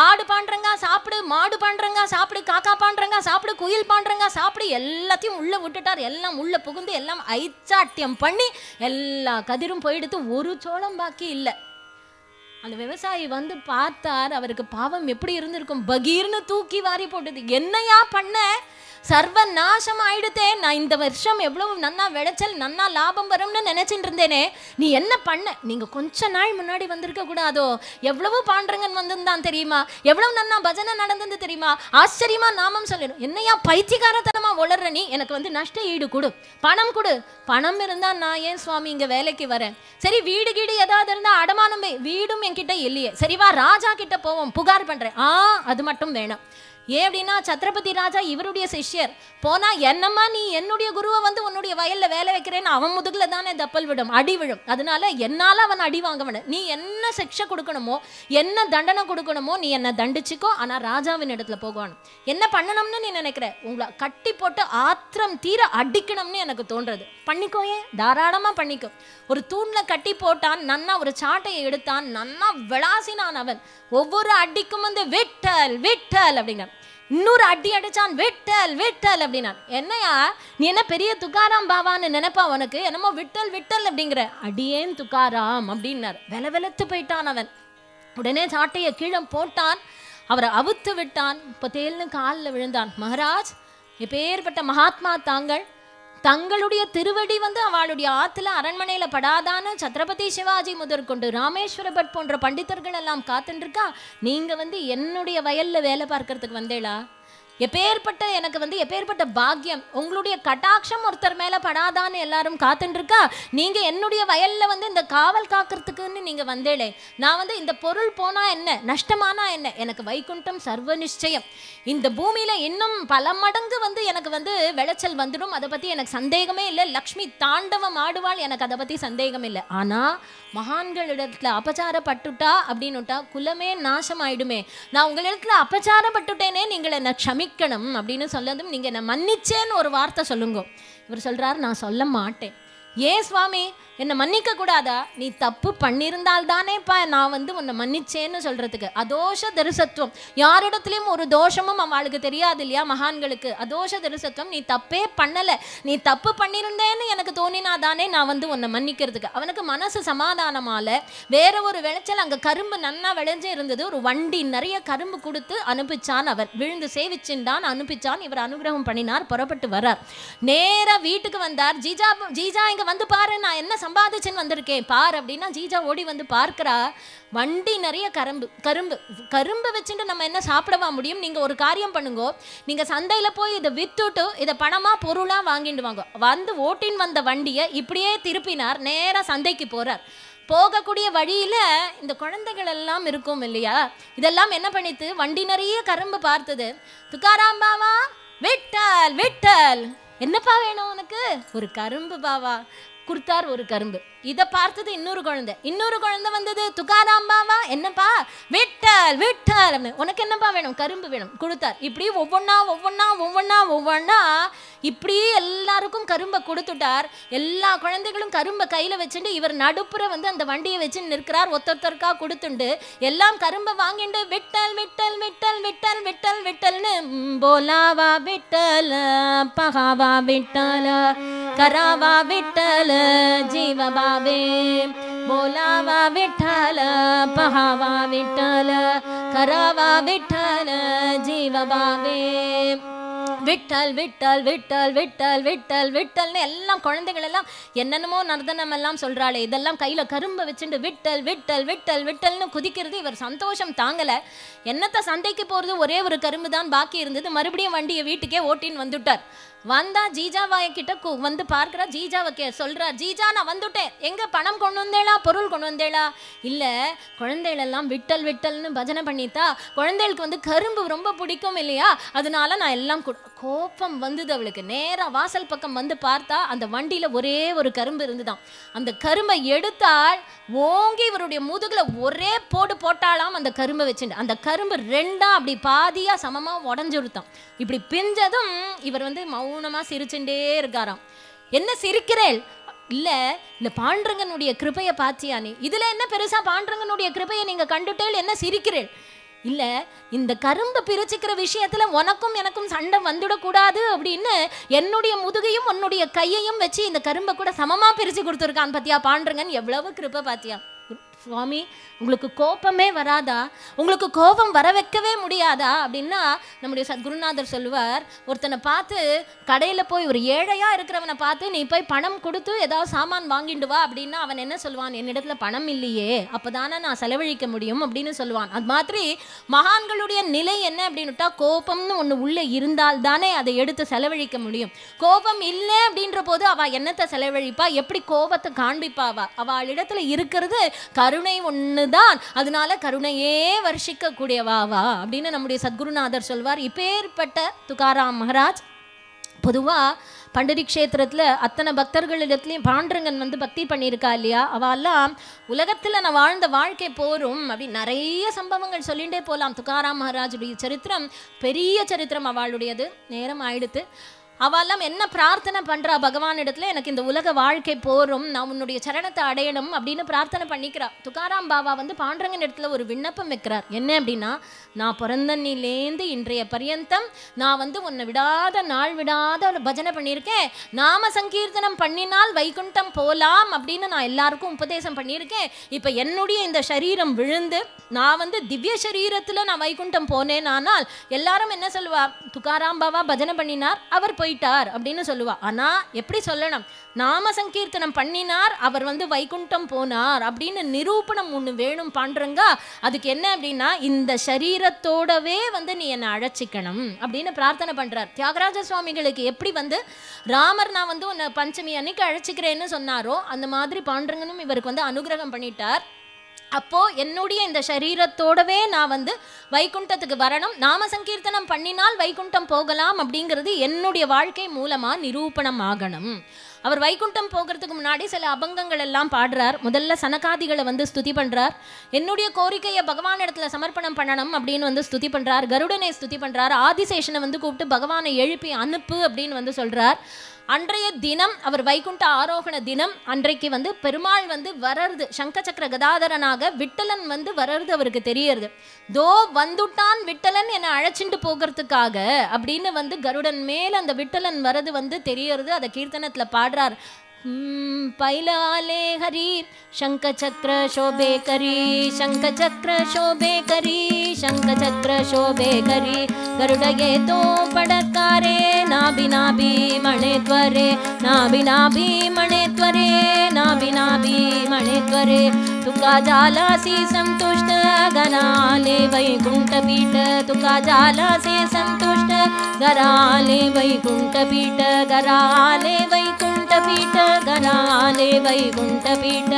ஆடு பாண்டுரங்கா சாப்பிடு, மாடு பாண்டுரங்கா சாப்பிடு, காக்கா பாண்டுரங்கா சாப்பிடு, குயில் பாண்டுரங்கா சாப்பிடு, எல்லாத்தையும் உள்ள விட்டுட்டார். எல்லாம் உள்ள புகுந்து எல்லாம் ஐச்சாட்டியம் பண்ணி எல்லா கதிரும் போயிடுத்து, ஒரு சோளம் பாக்கி இல்லை. அந்த விவசாயி வந்து பார்த்தார், அவருக்கு பாவம் எப்படி இருந்திருக்கும். பகீர்னு தூக்கி வாரி போட்டது. என்னையா பண்ண, சர்வ நாசம் ஆயிடுத்தே. நான் இந்த வருஷம் எவ்வளவு நன்னா விளைச்சல் நன்னா லாபம் வரும்னு நினைச்சிட்டு இருந்தேனே, நீ என்ன பண்ண. நீங்க கொஞ்ச நாள் முன்னாடி வந்திருக்க கூடாதோ, எவ்வளவு பாண்டுரங்கன் வந்திருந்தான் தெரியுமா, எவ்வளவு நன்னா பஜனை நடந்தது தெரியுமா, ஆச்சரியமா நாமம் சொல்லணும். என்னையா பைத்தியக்காரத்தனமா வளர்ற நீ, எனக்கு வந்து நஷ்ட ஈடு கொடு, பணம் கொடு. பணம் இருந்தா நான் ஏன் சுவாமி இங்க வேலைக்கு வரேன். சரி வீடு கீடு ஏதாவது இருந்தா அடமானமே, வீடும் என்கிட்ட இல்லையே. சரிவா ராஜா கிட்ட போவோம், புகார் பண்றேன். அது மட்டும் வேணும். ஏன் அப்படின்னா சத்ரபதி ராஜா இவருடைய சிஷ்யர். போனா என்னம்மா நீ என்னுடைய குருவை வந்து உன்னுடைய வயல்ல வேலை வைக்கிறேன்னு அவன் முதுகுல தானே தப்பல் விடும், அடி விழும். அதனால என்னால அவன் அடி வாங்கவன. நீ என்ன சிக்ஷை கொடுக்கணுமோ, என்ன தண்டனை கொடுக்கணுமோ நீ என்ன தண்டிச்சுக்கோ. ஆனா ராஜாவின் இடத்துல போகணும். என்ன பண்ணணும்னு நீ நினைக்கிற, உங்களை கட்டி போட்டு ஆத்திரம் தீர அடிக்கணும்னு எனக்கு தோன்றது. பண்ணிக்கோயே, தாராளமா பண்ணிக்கோ. ஒரு தூண்ல கட்டி போட்டான், நன்னா ஒரு சாட்டையை எடுத்தான், நன்னா விளாசினான். அவன் ஒவ்வொரு அடிக்கும் வந்து விட்டல் விட்டல் அப்படிங்கிற, இன்னொரு அடி அடிச்சான், விட்டல் விட்டல் அப்படின்னா. என்னையா நீ என்ன பெரிய துக்காராம் பாவான்னு நினைப்பா, உனக்கு என்னமோ விட்டல் விட்டல் அப்படிங்கிற, அடியேன் துக்காராம் அப்படின்னார். வெல வெலத்து போயிட்டான் அவன். உடனே சாட்டையை கீழே போட்டான், அவரை அவுத்து விட்டான். இப்போ தேல்னு காலில் விழுந்தான். மகாராஜ், எப்பேற்பட்ட மகாத்மா தாங்கள், தங்களுடைய திருவடி வந்து அவளுடைய ஆத்துல அரண்மனையில படாதான்னு சத்ரபதி சிவாஜி முதற்கொண்டு ராமேஸ்வர பட் போன்ற பண்டிதர்கள் எல்லாம் காத்துருக்கா. நீங்க வந்து என்னுடைய வயல்ல வேலை பார்க்கறதுக்கு வந்தேளா? எப்பேற்பட்ட எனக்கு வந்து எப்பேற்பட்ட பாக்கியம். உங்களுடைய கட்டாட்சம் ஒருத்தர் மேல படாதான்னு எல்லாரும் காத்துருக்கா. நீங்க என்னுடைய வயல்ல வந்து இந்த காவல் காக்கிறதுக்குன்னு நீங்க வந்தேளே. நான் வந்து இந்த பொருள் போனா என்ன, நஷ்டமானா என்ன, எனக்கு வைகுண்டம் சர்வ நிச்சயம். இந்த பூமியில இன்னும் பல மடங்கு வந்து எனக்கு வந்து விளைச்சல் வந்துடும், அதை பத்தி எனக்கு சந்தேகமே இல்லை. லக்ஷ்மி தாண்டவம் ஆடுவாள், எனக்கு அதை பத்தி சந்தேகம் இல்லை. ஆனா மகான்களிடத்துல அபச்சாரப்பட்டுட்டா அப்படின்னுட்டா குலமே நாசம் ஆயிடுமே. நான் உங்களிடத்துல அபச்சாரப்பட்டுட்டேனே, நீங்கள் என்ன க்ஷமிக்கணும் அப்படின்னு சொல்லதும், நீங்க என்ன மன்னிச்சேன்னு ஒரு வார்த்தை சொல்லுங்க. இவர் சொல்றாரு, நான் சொல்ல மாட்டேன். ஏன் சுவாமி என்னை மன்னிக்க கூடாதா? நீ தப்பு பண்ணியிருந்தால் தானேப்பா நான் வந்து உன்னை மன்னிச்சேன்னு சொல்றதுக்கு. அதோஷ தரிசத்துவம், யாரிடத்துலையும் ஒரு தோஷமும் அவளுக்கு தெரியாது இல்லையா, மகான்களுக்கு. அதோஷ தரிசத்துவம், நீ தப்பே பண்ணலை, நீ தப்பு பண்ணியிருந்தேன்னு எனக்கு தோணினாதானே நான் வந்து உன்னை மன்னிக்கிறதுக்கு. அவனுக்கு மனசு சமாதானமால வேற ஒரு விளைச்சல், அங்கே கரும்பு நன்னா விளைஞ்சே இருந்தது, ஒரு வண்டி நிறைய கரும்பு கொடுத்து அனுப்பிச்சான். அவர் விழுந்து சேவிச்சுண்டான், அனுப்பிச்சான். இவர் அனுகிரகம் பண்ணினார், புறப்பட்டு வரார். நேராக வீட்டுக்கு வந்தார். ஜீஜா ஜீஜா இங்கே வந்து பாரு, நான் என்ன சம்பாதிச்சுன்னு வந்திருக்கேன் பார் அப்படின்னா, ஜீஜா ஓடி வந்து பார்க்கிறா. வண்டி நிறைய கரும்பு வச்சுட்டு நம்ம என்ன சாப்பிடவா முடியும்? நீங்க ஒரு காரியம் பண்ணுங்க, நீங்க சந்தையில போய் இதை வித்துட்டு இதை பணமா பொருளா வாங்கிட்டு வாங்க. வந்து ஓட்டின் வந்த வண்டியை இப்படியே திருப்பினார், நேரா சந்தைக்கு போறார். போகக்கூடிய வழியில இந்த குழந்தைகள் எல்லாம் இருக்கும் இல்லையா, இதெல்லாம் என்ன பண்ணிட்டு வண்டி நிறைய கரும்பு பார்த்தது. துக்காராம் பாவா, விட்டல் விட்டல், என்னப்பா வேணும் உனக்கு? ஒரு கரும்பு பாவா. கொடுத்தார் ஒரு கரும்பு. இதை பார்த்தது இன்னொரு குழந்தை வந்தது. துக்காராம் பாவா, என்னப்பா? விட்டல் விட்டல், உனக்கு என்னப்பா வேணும்? கரும்பு வேணும். கொடுத்தார். இப்படி ஒவ்வொன்னா இப்படி எல்லாருக்கும் கரும்பை கொடுத்துட்டார். எல்லா குழந்தைகளும் கரும்பை கையில வச்சுட்டு இவர் நடுப்புற வந்து அந்த வண்டியை வச்சு நிற்கிறார். ஒத்தொத்தருக்கா கொடுத்துண்டு எல்லாம் கரும்பை வாங்கிட்டு விட்டல் விட்டல் விட்டல் விட்டல் விட்டல் விட்டல்னு, போலாவா விட்டல, பகாவா விட்டல, கராவா விட்டல, ஜீவபாவே बोलावा विठ्ठल पहावा विठ्ठल करावा विठ्ठल जीव भावे விட்டல் விட்டல் விட்டல் விட்டல் விட்டல் விட்டல்னு எல்லாம் குழந்தைகள் எல்லாம் என்னென்னமோ நர்தனம் எல்லாம் சொல்றாளே, இதெல்லாம் கையில கரும்பை வச்சுட்டு விட்டல் விட்டல் விட்டல் விட்டல்னு குதிக்கிறது. இவர் சந்தோஷம் தாங்கல. என்னத்த சண்டைக்கு போறது, ஒரே ஒரு கரும்பு தான் பாக்கி இருந்தது. மறுபடியும் வண்டியை வீட்டுக்கே ஓட்டின்னு வந்துட்டார். வந்தா ஜீஜாவாய கிட்ட வந்து பார்க்கிறா. ஜீஜாவை சொல்றார், ஜீஜா நான் வந்துட்டேன், எங்க பணம் கொண்டு வந்தேளா, பொருள் கொண்டு வந்தேளா? இல்ல, குழந்தைகள் எல்லாம் விட்டல் விட்டல்னு பஜனை பண்ணித்தா, குழந்தைகளுக்கு வந்து கரும்பு ரொம்ப பிடிக்கும் இல்லையா, அதனால நான் எல்லாம் கோபம் வந்தது அவளுக்கு. நேரா வாசல் பக்கம் வந்து பார்த்தா அந்த வண்டியில ஒரே ஒரு கரும்பு இருந்துதான். அந்த கரும்பை எடுத்தால் ஓங்கி இவருடைய முதுகுல ஒரே போடு போட்டாலாம். அந்த கரும்பை வச்சுட்டு அந்த கரும்பு ரெண்டா அப்படி பாதியா சமமா உடஞ்சுடுத்தான். இப்படி பிஞ்சதும் இவர் வந்து மௌனமா சிரிச்சுட்டே இருக்காராம். என்ன சிரிக்கிறேள்? இல்ல இல்ல பாண்டரங்கனுடைய கிருபையை பாத்தியா நீ? இதுல என்ன பெருசா பாண்டரங்கனுடைய கிருபையை நீங்க கண்டுட்டேள், என்ன சிரிக்கிறேள்? இல்ல இந்த கரும்பை பிரிச்சுக்கிற விஷயத்துல உனக்கும் எனக்கும் சண்டை வந்துடக்கூடாது அப்படின்னு என்னுடைய முதுகையும் உன்னுடைய கையையும் வச்சு இந்த கரும்பை கூட சமமா பிரிச்சு கொடுத்துருக்கான் பாத்தியா பாண்டரங்கன், எவ்வளவு கிருபை பாத்தியா? சுவாமி உங்களுக்கு கோபமே வராதா, உங்களுக்கு கோபம் வர வைக்கவே முடியாதா அப்படின்னா நம்முடைய சத்குருநாதர் சொல்லுவார், ஒருத்தனை பார்த்து கடையில் போய் ஒரு ஏழையா இருக்கிறவனை பார்த்து நீ போய் பணம் கொடுத்து ஏதாவது சாமான் வாங்கிட்டு வா அப்படின்னா அவன் என்ன சொல்லுவான், என்னிடத்துல பணம் இல்லையே, அப்போதானே நான் செலவழிக்க முடியும் அப்படின்னு சொல்லுவான். அது மாதிரி மகான்களுடைய நிலை என்ன அப்படின்னுட்டா, கோபம்னு ஒன்று உள்ளே இருந்தால் தானே அதை எடுத்து செலவழிக்க முடியும். கோபம் இல்லை அப்படின்ற போது அவள் என்னத்தை செலவழிப்பா, எப்படி கோபத்தை காண்பிப்பாவா? அவளிடத்துல இருக்கிறது கருணை ஒண்ணுதான், அதனால கருணையே வர்ஷிக்க கூடியவாவா அப்படின்னு நம்முடைய சத்குருநாதர் சொல்வார். இப்பேற்பட்ட துகாராம் மகாராஜ் பொதுவா பண்டரி க்ஷேத்திரத்துல அத்தனை பக்தர்களிடத்துலையும் பாண்டரங்கன் வந்து பக்தி பண்ணியிருக்கா இல்லையா, அவெல்லாம் உலகத்துல நான் வாழ்ந்த வாழ்க்கை போரும் அப்படி நிறைய சம்பவங்கள் சொல்லிகிட்டே போகலாம். துகாராம் மகாராஜுடைய சரித்திரம் பெரிய சரித்திரம் அவளுடையது. நேரம் ஆயிடுத்து. அவெல்லாம் என்ன பிரார்த்தனை பண்றா பகவான் இடத்துல, எனக்கு இந்த உலக வாழ்க்கை போரும், நான் உன்னுடைய சரணத்தை அடையணும் அப்படின்னு பிரார்த்தனை பண்ணிக்கிறா. துகாராம் பாபா வந்து பாண்டரங்கன் இடத்துல ஒரு விண்ணப்பம் வைக்கிறார். என்ன அப்படின்னா, நான் பிறந்தன்னிலேந்து இன்றைய பரியந்தம் நான் வந்து உன்னை விடாத நாள் விடாத ஒரு பஜனை பண்ணியிருக்கேன், நாம சங்கீர்த்தனம் பண்ணினால் வைகுண்டம் போலாம் அப்படின்னு நான் எல்லாருக்கும் உபதேசம் பண்ணியிருக்கேன். இப்போ என்னுடைய இந்த சரீரம் விழுந்து நான் வந்து திவ்ய சரீரத்துல நான் வைகுண்டம் போனேன், ஆனால் எல்லாரும் என்ன சொல்லுவா, துகாராம் பாபா பஜனை பண்ணினார், அவர் போயிட்டார் அப்படின்னு சொல்லுவா. ஆனா எப்படி சொல்லணும், நாம சங்கீர்த்தனம் பண்ணினார், அவர் வந்து வைகுண்டம் போனார் அப்படின்னு நிரூபணம் ஒண்ணு வேணும் பாண்டரங்கா. அதுக்கு என்ன அப்படின்னா, இந்த சரீரத்தோடவே வந்து நீ என்னை அழைச்சிக்கணும் அப்படின்னு பிரார்த்தனை பண்றார். தியாகராஜ சுவாமிகளுக்கு எப்படி வந்து ராமர் நான் வந்து உன்னை பஞ்சமி அன்னைக்கு அழைச்சிக்கிறேன்னு சொன்னாரோ, அந்த மாதிரி பாண்டரங்கனும் இவருக்கு வந்து அனுகிரகம் பண்ணிட்டார். அப்போ என்னுடைய இந்த சரீரத்தோடவே நான் வந்து வைகுண்டத்துக்கு வரணும், நாம சங்கீர்த்தனம் பண்ணினால் வைகுண்டம் போகலாம் அப்படிங்கிறது என்னுடைய வாழ்க்கை மூலமா நிரூபணம் ஆகணும். அவர் வைகுண்டம் போகிறதுக்கு முன்னாடி சில அபங்கங்கள் எல்லாம் பாடுறார். முதல்ல சனகாதிகளை வந்து ஸ்துதி பண்றார். என்னுடைய கோரிக்கையை பகவான் இடத்துல சமர்ப்பணம் பண்ணணும் அப்படின்னு வந்து ஸ்துதி பண்றார். கருடனை ஸ்துதி பண்றார். ஆதிசேஷனை வந்து கூப்பிட்டு பகவானை எழுப்பி அனுப்பு அப்படின்னு வந்து சொல்றார். அன்றைய தினம் அவர் வைகுண்ட ஆரோகண தினம் அன்றைக்கு வந்து பெருமாள் வந்து வரருது, சங்கச்சக்கர கதாதரனாக விட்டலன் வந்து வரருது அவருக்கு தெரியறது. தோ வந்துட்டான் விட்டலன் என்னை அழைச்சிட்டு போகிறதுக்காக அப்படின்னு வந்து கருடன் மேல அந்த விட்டலன் வரது வந்து தெரியறது. அதை கீர்த்தனத்துல பாடுறார். பைலாலே ஹரி शंखचक्र शोभे करी शंखचक्र शोभे करी शंखचक्र शोभे करी गरुडगे तो पडकारे नाभि नाभि मणे त्वरे नाभि नाभि मणे त्वरे नाभि नाभि मणे त्वरे तुका जालासी संतुष्ट गराले वैकुंठ पीठ तुका जालासे संतुष्ट गराले वैकुंठ पीठ गराले वैकुंठ पीठ गराले वैकुंठ पीठ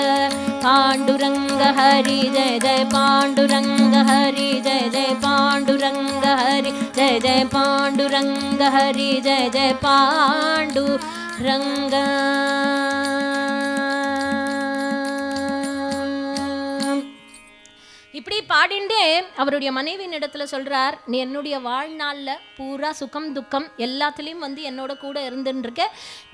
पांडुरंग हरि जय जय पांडुरंग हरि जय जय पांडुरंग हरि जय जय पांडुरंग हरि जय जय पांडुरंग இப்படி பாடிண்டே அவருடைய மனைவியின் இடத்துல சொல்றார், நீ என்னுடைய வாழ்நாளில் பூரா சுகம் துக்கம் எல்லாத்துலேயும் வந்து என்னோட கூட இருந்துருக்க,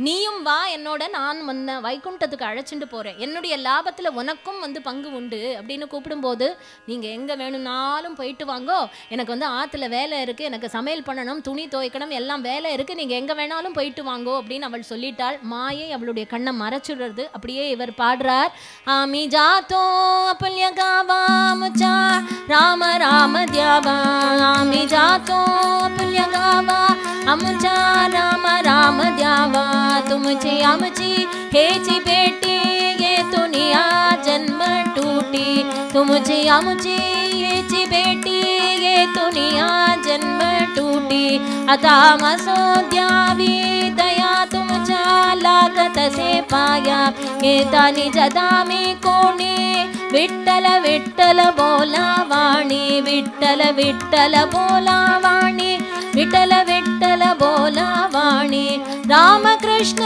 நீயும் வா என்னோட, நான் வந்து வைகுண்டத்துக்கு அழைச்சிட்டு போகிறேன், என்னுடைய லாபத்தில் உனக்கும் வந்து பங்கு உண்டு அப்படின்னு கூப்பிடும்போது, நீங்கள் எங்கே வேணும்னாலும் போயிட்டு வாங்கோ, எனக்கு வந்து ஆற்றுல வேலை இருக்குது, எனக்கு சமையல் பண்ணணும், துணி துவைக்கணும், எல்லாம் வேலை இருக்குது, நீங்கள் எங்கே வேணாலும் போயிட்டு வாங்கோ அப்படின்னு அவள் சொல்லிட்டாள். மாயை அவளுடைய கண்ணை மறைச்சுடுறது. அப்படியே இவர் பாடுறார், ஆமி ஜாத்தோ அப்புல்ய காவா मुचा राम राम द्यावा आमी जातो पुण्य गावा अमुचा राम राम द्यावा तुमची आमची हेची बेटी ये दुनिया जन्म टूटी तुमची आमची हेची बेटी ये दुनिया जन्म टूटी आता मसो द्यावी दया तुमच्या लागत से पाया येतानी जदा मी कोणी विठ्ठल विठ्ठल बोला वाणी विठ्ठल विठ्ठल बोला वाणी विठ्ठल विठ्ठल बोला वाणी रामकृष्ण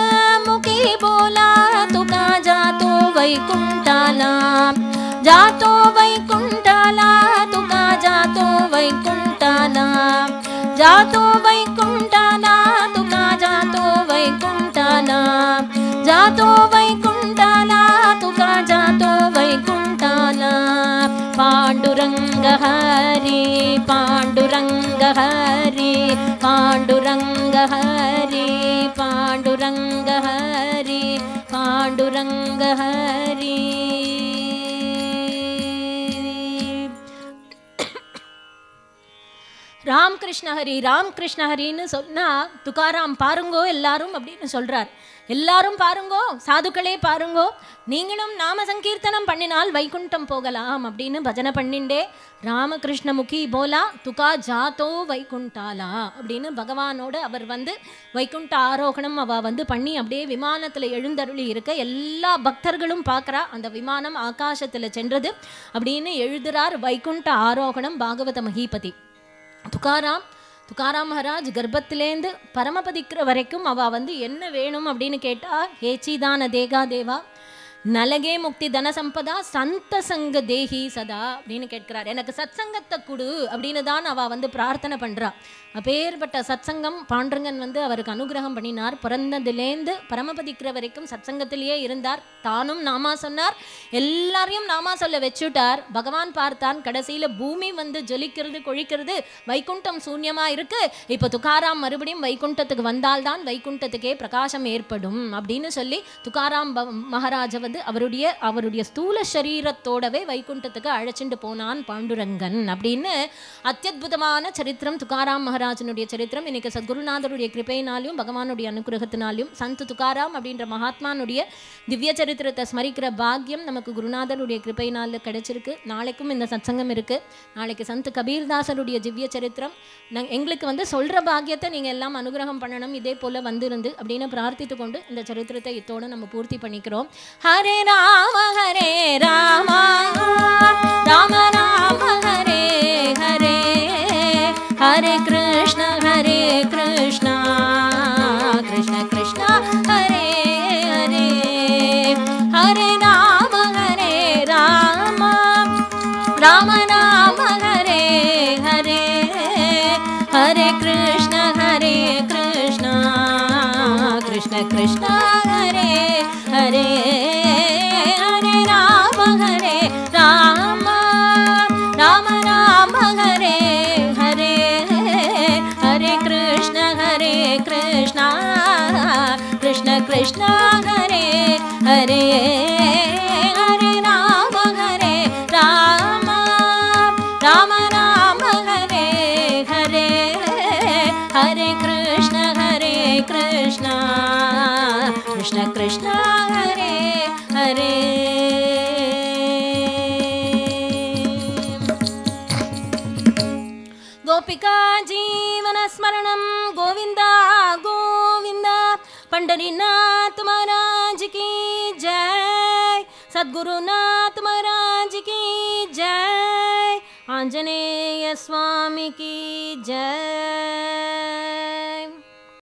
मुखी बोला तुका जातो वैकुंठाला जातो वैकुंठाला तुका जातो वैकुंठाला जातो वैकुंठाला तुका जातो वैकुंठाला जातो वैकुंठाला तुका जातो वैकुंठाला पांडुरंग हरी पांडुरंग हरी पांडुरंग हरी पांडुरंग हरी पांडुरंग हरी ராம் கிருஷ்ண ஹரி ராம் கிருஷ்ண ஹரின்னு சொன்னா துக்காராம் பாருங்கோ எல்லாரும் அப்படின்னு சொல்றார். எல்லாரும் பாருங்கோ, சாதுக்களே பாருங்கோ, நீங்களும் நாம சங்கீர்த்தனம் பண்ணினால் வைகுண்டம் போகலாம் அப்படின்னு பஜனை பண்ணிண்டே ராமகிருஷ்ண முகி போலா துகா ஜாத்தோ வைகுண்டாலா அப்படின்னு பகவானோட அவர் வந்து வைகுண்ட ஆரோகணம் அவ வந்து பண்ணி அப்படியே விமானத்தில் எழுந்தருளி இருக்க எல்லா பக்தர்களும் பார்க்குறா. அந்த விமானம் ஆகாசத்தில் சென்றது அப்படின்னு எழுதுறார். வைகுண்ட ஆரோகணம் பாகவத மகிபதி துக்காராம் மகாராஜ் கர்ப்பத்திலேருந்து பரமபதிக்கிற வரைக்கும் அவள் வந்து என்ன வேணும் அப்படின்னு கேட்டால், ஏச்சிதான தேகா தேவா நலகே முக்தி தன சம்பதா சந்த சங்க தேஹி சதா அப்படின்னு கேட்கிறார். எனக்கு சத் சங்கத்தை கொடு அப்படின்னு தான் அவள் வந்து பிரார்த்தனை பண்ணுறா. அப்பேற்பட்ட சத் சங்கம் பாண்டரங்கன் வந்து அவருக்கு அனுகிரகம் பண்ணினார். பிறந்ததுலேருந்து பரமபதிக்கிற வரைக்கும் சத் சங்கத்திலேயே இருந்தார். தானும் நாமா சொன்னார், எல்லாரையும் நாமா சொல்ல வச்சுட்டார். பகவான் பார்த்தான், கடைசியில் பூமி வந்து ஜொலிக்கிறது கொழிக்கிறது, வைகுண்டம் சூன்யமாக இருக்கு. இப்போ துக்காராம் மறுபடியும் வைகுண்டத்துக்கு வந்தால்தான் வைகுண்டத்துக்கே பிரகாசம் ஏற்படும் அப்படின்னு சொல்லி துக்காராம் மகாராஜ வந்து அவருடைய ஸ்தூல சரீரத்தோடவே வைகுண்டத்துக்கு அழைச்சிட்டு போனான் பாண்டுரங்கன் அப்படின்னு அத்தியுதமான சரித்திரம் துக்காராம் மகாராஜனுடைய சரித்திரம். இன்னைக்கு சத்குருநாதருடைய கிருபையினாலையும் பகவானுடைய அனுகிரகத்தினாலையும் சந்த் துக்காராம் அப்படின்ற மகாத்மானுடைய திவ்ய சரித்திரத்தை ஸ்மரிக்கிற பாக்கியம் நமக்கு குருநாதருடைய கிருபையினால கிடைச்சிருக்கு. நாளைக்கும் இந்த சத்சங்கம் இருக்கு. நாளைக்கு சந்த் கபீர்தாசருடைய திவ்ய சரித்திரம் எங்களுக்கு வந்து சொல்ற பாக்கியத்தை நீங்க எல்லாம் அனுகிரகம் பண்ணணும், இதே போல வந்திருந்து அப்படின்னு பிரார்த்தித்து கொண்டு இந்த சரித்திரத்தை இத்தோட நம்ம பூர்த்தி பண்ணிக்கிறோம். ஹரே ராம ராம ராம ராம ஹரே ஹரே ஹரே கிருஷ்ண கிருஷ்ண கிருஷ்ண ஹரே ஹரே ஹரே ராம ராம ராம ராம ஹரே ஹரே ஹரே கிருஷ்ண கிருஷ்ண கிருஷ்ண ஹரே ஹரே ஹரே ராம ராம ராம ராம ஹரே ஹரே ஹரே கிருஷ்ண கிருஷ்ண கிருஷ்ண ஹரே ஹரே ஹரே ராம ராம ராம ராம ஹரே ஹரே ஹரே கிருஷ்ண கிருஷ்ண கிருஷ்ண ஹரே ஹரே गोपिका जीवन स्मरणं गोविंदा गोविंदा पंडरीनाथ महाराज की जय सद्गुरुनाथ महाराज की जय आंजनेय स्वामी की जय।